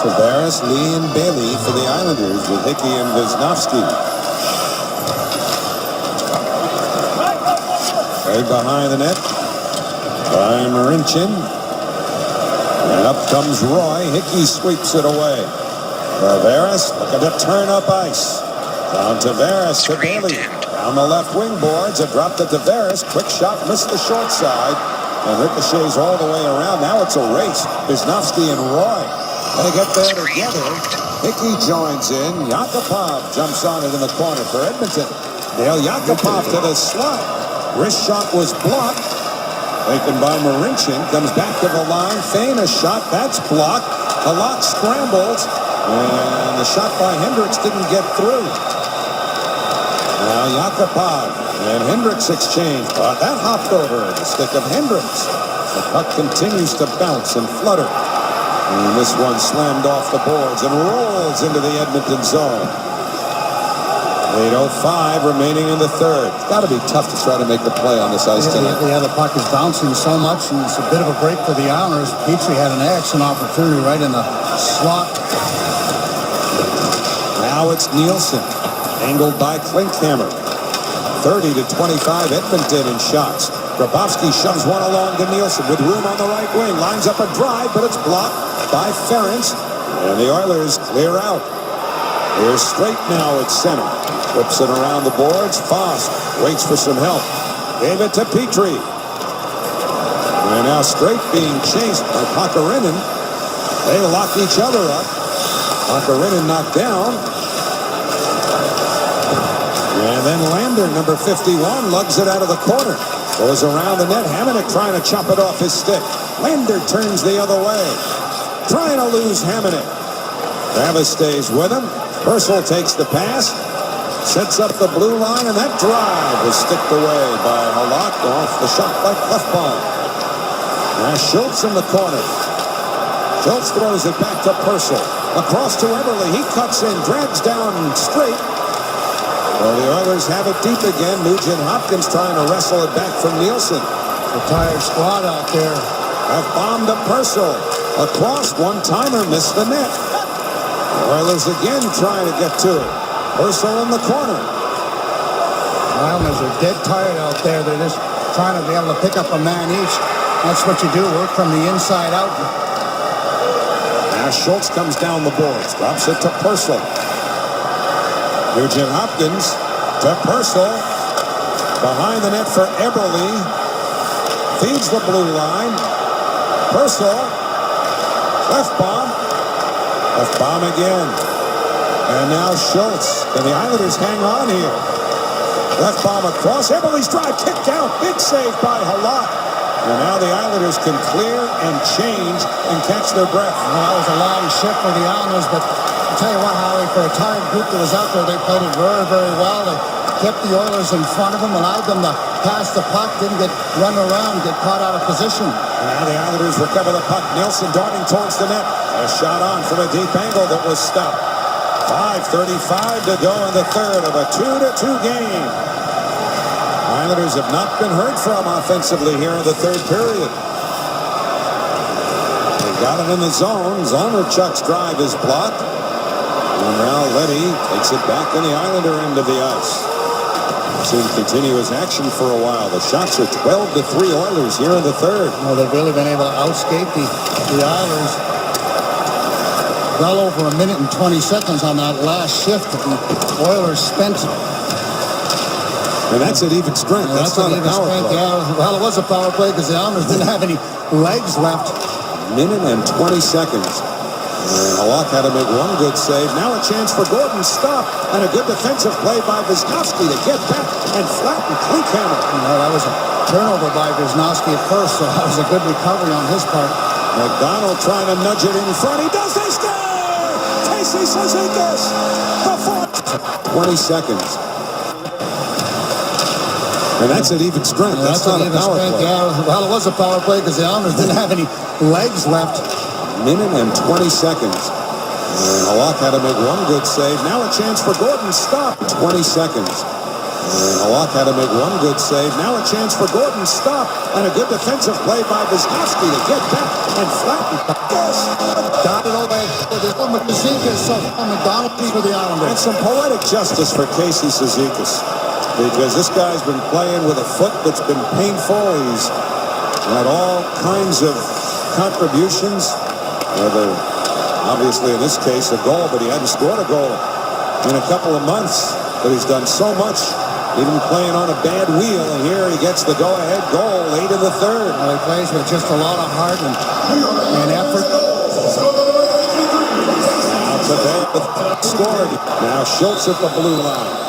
Tavares, Lee, and Bailey for the Islanders with Hickey and Wisnowski. Right behind the net by Marincin. And up comes Roy. Hickey sweeps it away. Tavares looking to turn up ice. Down Tavares to Bailey. Down the left wing boards. A drop to Tavares. Quick shot. Missed the short side. And ricochets all the way around. Now it's a race. Wisnowski and Roy. They get there together. Hickey joins in. Yakupov jumps on it in the corner for Edmonton. Dale Yakupov to the slot. Wrist shot was blocked. Taken by Marincin, comes back to the line. Fein a shot, that's blocked. Halak scrambles, and the shot by Hendricks didn't get through. Now Yakupov and Hendricks exchange, but that hopped over the stick of Hendricks. The puck continues to bounce and flutter. And this one slammed off the boards and rolls into the Edmonton zone. 8:05 remaining in the third. It's got to be tough to try to make the play on this ice tonight. Yeah, the puck is bouncing so much, and it's a bit of a break for the Islanders. Petry had an excellent opportunity right in the slot. Now it's Nielsen, angled by Klinkhammer. 30-25 Edmonton in shots. Grabowski shoves one along to Nielsen with room on the right wing. Lines up a drive, but it's blocked by Ferentz. And the Oilers clear out. Here's Straight now at center. Flips it around the boards. Foss waits for some help. Gave it to Petry. And now Straight being chased by Pakarinen. They lock each other up. Pakarinen knocked down. And then Lander, number 51, lugs it out of the corner. Goes around the net. Hamonic trying to chop it off his stick. Lander turns the other way. Trying to lose Hamonic. Travis stays with him. Purcell takes the pass. Sets up the blue line, and that drive was sticked away by Halak off the shot by Clefbaum. Now Schultz in the corner. Schultz throws it back to Purcell. Across to Eberle. He cuts in, drags down Straight. Well, the Oilers have it deep again. Nugent Hopkins trying to wrestle it back from Nielsen. The tired squad out there. Have bombed to Purcell. Across, one-timer missed the net. The Oilers again trying to get to it. Purcell in the corner. The Islanders are dead tired out there. They're just trying to be able to pick up a man each. That's what you do, work from the inside out. Now Schultz comes down the boards, drops it to Purcell. Nugent Hopkins to Purcell. Behind the net for Eberle. Feeds the blue line. Purcell. Clefbaum. Clefbaum again. And now Schultz. Can the Islanders hang on here? Clefbaum across. Eberle's drive kicked out. Big save by Halak. And now the Islanders can clear and change and catch their breath. Well, that was a long shift for the Islanders, but I'll tell you what, Howie, for a tired group that was out there, they played it very, very well. They kept the Oilers in front of them, allowed them to pass the puck, didn't get run around, get caught out of position. Now the Islanders recover the puck. Nielsen darting towards the net. A shot on from a deep angle that was stopped. 5:35 to go in the third of a 2-2 game. Islanders have not been heard from offensively here in the third period. They got it in the zone. Zonarchuk's drive is blocked. And now Leddy takes it back in the Islander end of the ice. Seen continuous action for a while. The shots are 12-3 Oilers here in the third. Well, they've really been able to outskate the Islanders. Well over a minute and 20 seconds on that last shift that the Oilers spent. And that's at even strength. That's not a power play. Yeah, well, it was a power play because the Islanders didn't have any legs left. Minute and 20 seconds. And Halak had to make one good save. Now a chance for Gordon. Stop. And a good defensive play by Wisnowski to get back and flatten Klinkhammer. That was a turnover by Wisnowski at first, so that was a good recovery on his part. McDonald trying to nudge it in front. He does. They score! Casey Cizikas. The fourth. 20 seconds. And that's at even strength. That's not a power play. Yeah, well, it was a power play because the Islanders didn't have any legs left. Minute and 20 seconds. And Halak had to make one good save. Now a chance for Gordon. Stop. 20 seconds. And Halak had to make one good save. Now a chance for Gordon. Stop. And a good defensive play by Wisnowski to get back and flatten. Dotted over for the Cizikas. So McDonald for the Islanders. And some poetic justice for Casey Cizikas. Because this guy's been playing with a foot that's been painful. He's had all kinds of contributions. Whether, obviously, in this case, a goal, but he hadn't scored a goal in a couple of months. But he's done so much, even playing on a bad wheel. And here he gets the go-ahead goal late in the third. Well, he plays with just a lot of heart and effort. Now Tavares scored. Now Schultz at the blue line.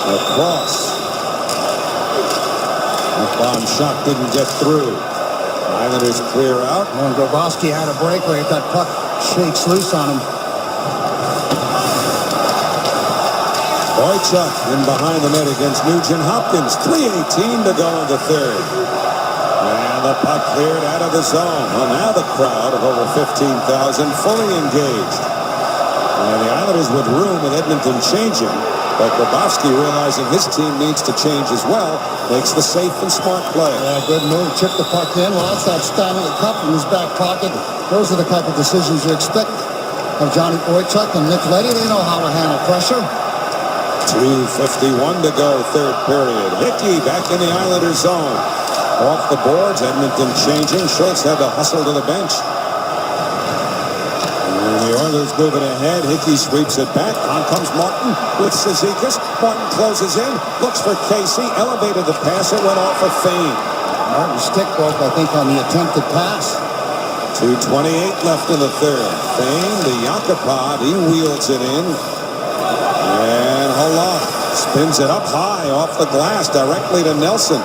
Across. That bomb shot didn't get through. Islanders clear out. And Grabowski had a breakaway if that puck shakes loose on him. Boychuk in behind the net against Nugent Hopkins. 3:18 to go in the third. And the puck cleared out of the zone. Well, now the crowd of over 15,000 fully engaged. And the Islanders with room with Edmonton changing. But Grabowski, realizing his team needs to change as well, makes the safe and smart play. Yeah, good move. Chip the puck in. Well, that's that Stanley Cup in his back pocket. Those are the type of decisions you expect of Johnny Boychuk and Nick Leddy. They know how to handle pressure. 2:51 to go, third period. Hickey back in the Islanders zone. Off the boards, Edmonton changing. Schultz had to hustle to the bench. And the Oilers moving ahead. Hickey sweeps it back. On comes Martin with Cizikas. Martin closes in, looks for Casey, elevated the pass. It went off a feint. Martin's stick broke, I think, on the attempted pass. 2:28 left in the third. Fane to Yakupov. He wheels it in. And Halak spins it up high off the glass directly to Nelson.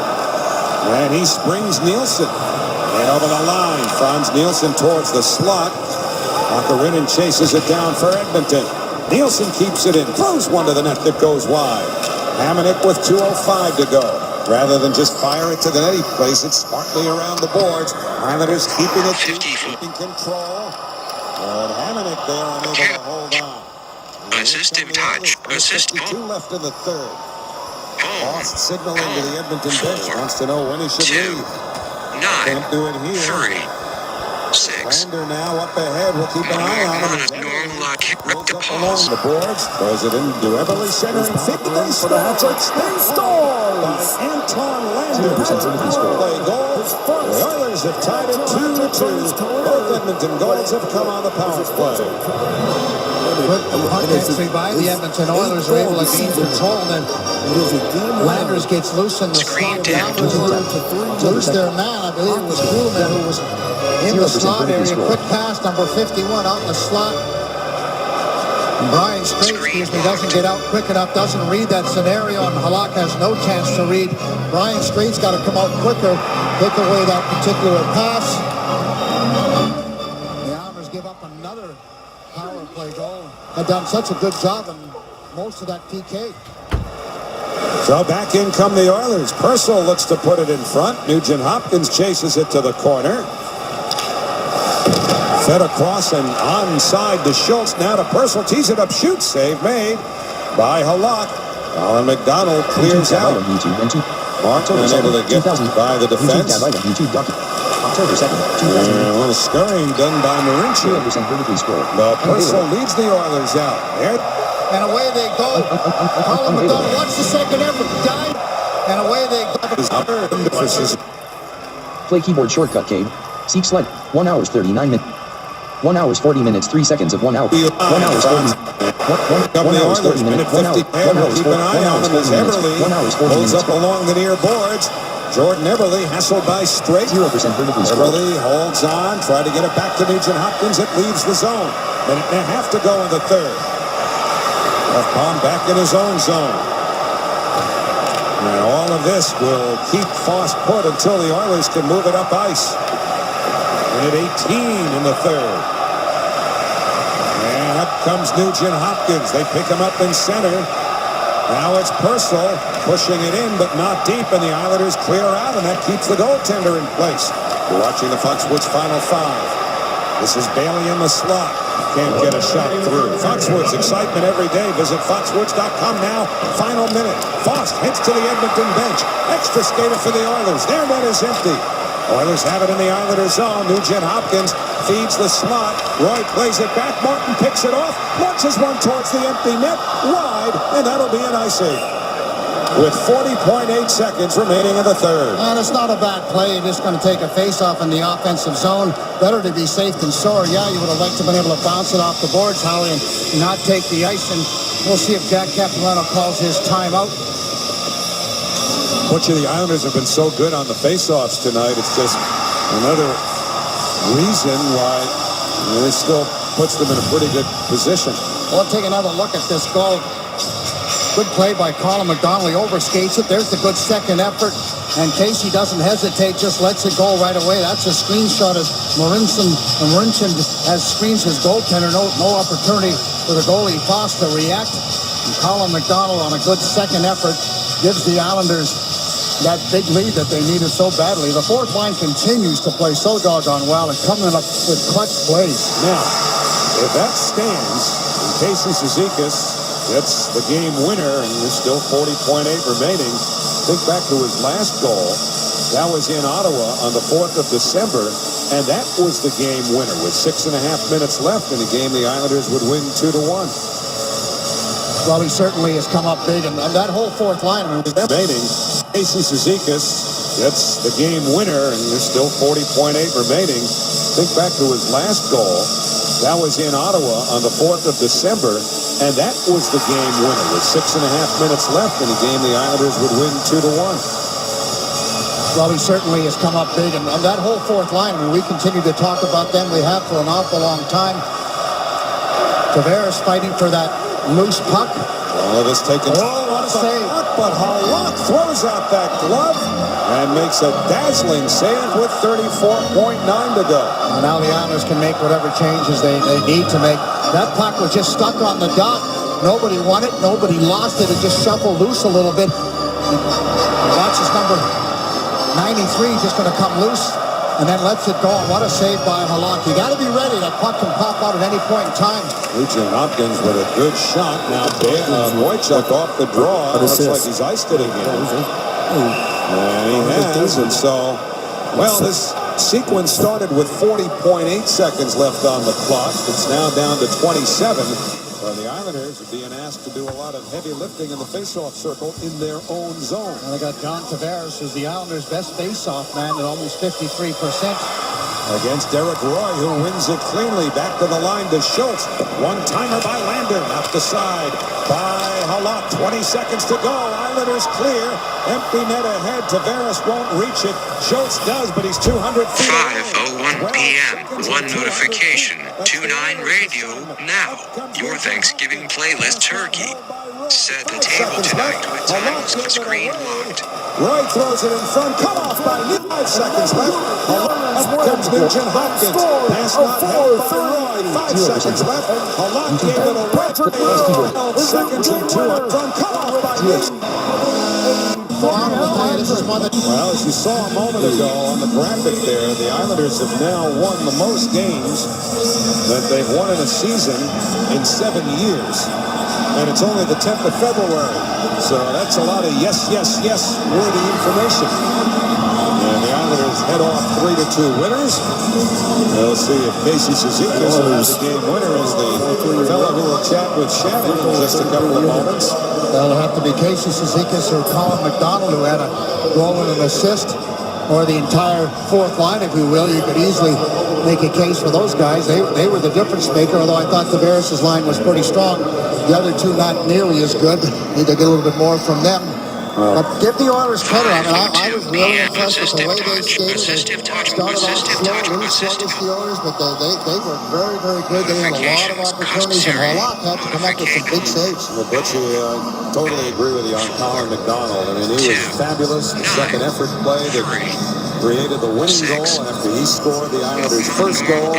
And he springs Nielsen. And over the line, Franz Nielsen towards the slot. Akarinen chases it down for Edmonton. Nielsen keeps it in. Throws one to the net that goes wide. Hamonic with 2:05 to go. Rather than just fire it to the net, he plays it smartly around the boards. Islanders keeping it, keeping control. And Hamonic there unable to hold on. Assist him touch. Assist 52 left in the third. home. Lost signaling to the Edmonton bench. Wants to know when he should 2, leave. 9, Can't do it here. 3, 6. Lander now up ahead. We'll keep an eye on him. Normal rip the Along balls. the boards. Throws it in. Everly centering. 50 for the hat trick. He scores! By Anton Lander. That's a power play goal. The Oilers have tied it 2-2. Both Edmonton goals have come on the power play. Good puck entry by the Edmonton Oilers are able to gain control. Then Landers gets loose in the slot down to lose their man. I believe it was Kuhlman who was in the slot area. Quick pass, number 51 out in the slot. And Brian Strait doesn't get out quick enough, doesn't read that scenario, and Halak has no chance to read. Brian Strait's got to come out quicker, take away that particular pass. The Islanders give up another power play goal. Have done such a good job on most of that PK. So back in come the Oilers. Purcell looks to put it in front. Nugent Hopkins chases it to the corner. Fed across and onside to Schultz. Now to Purcell. Tees it up. Shoots. Save made by Halak. Colin McDonald clears out. Martin unable to get by the defense. October 2nd, And a little scurrying done by Marinci. 200% vertically scored. But Purcell leads the Oilers out. There. And away they go. Colin McDonald, watch the second effort. Dive. And away they go. Play keyboard shortcut, Cade. Seek slide. 1 hours 39 minutes. 1 hours 40 minutes 3 seconds of 1 hour. 1 hours 40 1 hours 40 minutes. 1 hour. 1 hours 40 minutes. 1 hours 40 Pulls minutes. up along the near boards. Jordan Eberle hassled by Strait. 0% vertically scored. Eberle holds on, try to get it back to Nugent Hopkins. It leaves the zone. Minute and a half to go in the third. Left palm back in his own zone. And all of this will keep Foss put until the Oilers can move it up ice. Minute 18 in the third. And up comes Nugent Hopkins. They pick him up in center. Now it's Purcell pushing it in, but not deep, and the Islanders clear out, and that keeps the goaltender in place. You're watching the Foxwoods Final Five. This is Bailey in the slot. Can't get a shot through. Foxwoods, excitement every day. Visit foxwoods.com now. Final minute. Foss heads to the Edmonton bench. Extra skater for the Oilers. Their net is empty. Oilers have it in the Islanders zone. Nugent Hopkins feeds the slot. Roy plays it back. Martin picks it off. Launches one towards the empty net. Wide, and that'll be an icing. With 40.8 seconds remaining in the third. And it's not a bad play. You're just going to take a face-off in the offensive zone. Better to be safe than sorry. Yeah, you would have liked to have been able to bounce it off the boards, Howie, and not take the ice. And we'll see if Jack Capuano calls his timeout. Much of the Islanders have been so good on the face-offs tonight. It's just another reason why this still puts them in a pretty good position. We'll take another look at this goal. Good play by Colin McDonald. He overskates it. There's the good second effort. And Casey doesn't hesitate, just lets it go right away. That's a screenshot as Marincin has screens his goaltender. No opportunity for the goalie Foss to react. And Colin McDonald on a good second effort gives the Islanders that big lead that they needed so badly. The fourth line continues to play so doggone well and coming up with clutch plays. Now, if that stands, and Casey Cizikas gets the game winner, and there's still 40.8 remaining. Think back to his last goal. That was in Ottawa on the 4th of December, and that was the game winner with 6.5 minutes left in a game the Islanders would win 2-1. Well, he certainly has come up big, and that whole fourth line remaining. Casey Cizikas gets the game winner, and there's still 40.8 remaining. Think back to his last goal. That was in Ottawa on the 4th of December, and that was the game winner with 6.5 minutes left in a game the Islanders would win 2-1. Well, he certainly has come up big. And that whole fourth line, I mean, we continue to talk about them. We have for an awful long time. Tavares fighting for that loose puck. Oh, this taking what a save. But Halak throws out that glove and makes a dazzling save with 34.9 to go. And now the Islanders can make whatever changes they need to make. That puck was just stuck on the dot. Nobody won it. Nobody lost it. It just shuffled loose a little bit. Watch this number 93 just going to come loose and then lets it go. And what a save by Halak. You got to be ready. That puck can pop out at any point in time. Nugent Hopkins with a good shot. Now Wojciech off the draw. Looks like he's iced it again. And he has. And so, well, this sequence started with 40.8 seconds left on the clock. It's now down to 27. The Islanders are being asked to do a lot of heavy lifting in the faceoff circle in their own zone. And they got John Tavares, who's the Islanders' best faceoff man at almost 53%. Against Derek Roy, who wins it cleanly. Back to the line to Schultz. One-timer by Lander. Off the side by Halak. 20 seconds to go. Islanders clear. Empty net ahead. Tavares won't reach it. Schultz does, but he's 200 feet away. 5:01 p.m. One notification. 2-9 Radio now. Your Thanksgiving playlist turkey. Set the table tonight with timeless on screen locked. Roy throws it in front. Cut off by 5 seconds left. Up comes Nugent Hopkins. Pass not held by Roy. 5 seconds left. Halak gave it away. 12 seconds and 2 up front. Cut off by Well, as you saw a moment ago on the graphic there, the Islanders have now won the most games that they've won in a season in 7 years. And it's only the 10th of February. So that's a lot of yes, yes, yes worthy information. And the Islanders head off 3-2 winners. We'll see if Casey Cizikas has a game winner as the fellow who will chat with Shannon in just a couple of moments. That'll have to be Casey Cizikas or Colin McDonald, who had a goal and an assist, or the entire fourth line, if you will. You could easily make a case for those guys. They were the difference maker, although I thought Tavares' line was pretty strong. The other two not nearly as good. Need to get a little bit more from them. But give the Oilers credit. I was really impressed with the way they skated. They started off slow, really sluggish, the Oilers, but they were very, very good. They had a lot of opportunities, and Halak had to come up with some big saves. Butchie, totally agree with you on Colin McDonald. I mean, he was fabulous. The second effort play that created the winning goal after he scored the Islanders' first goal.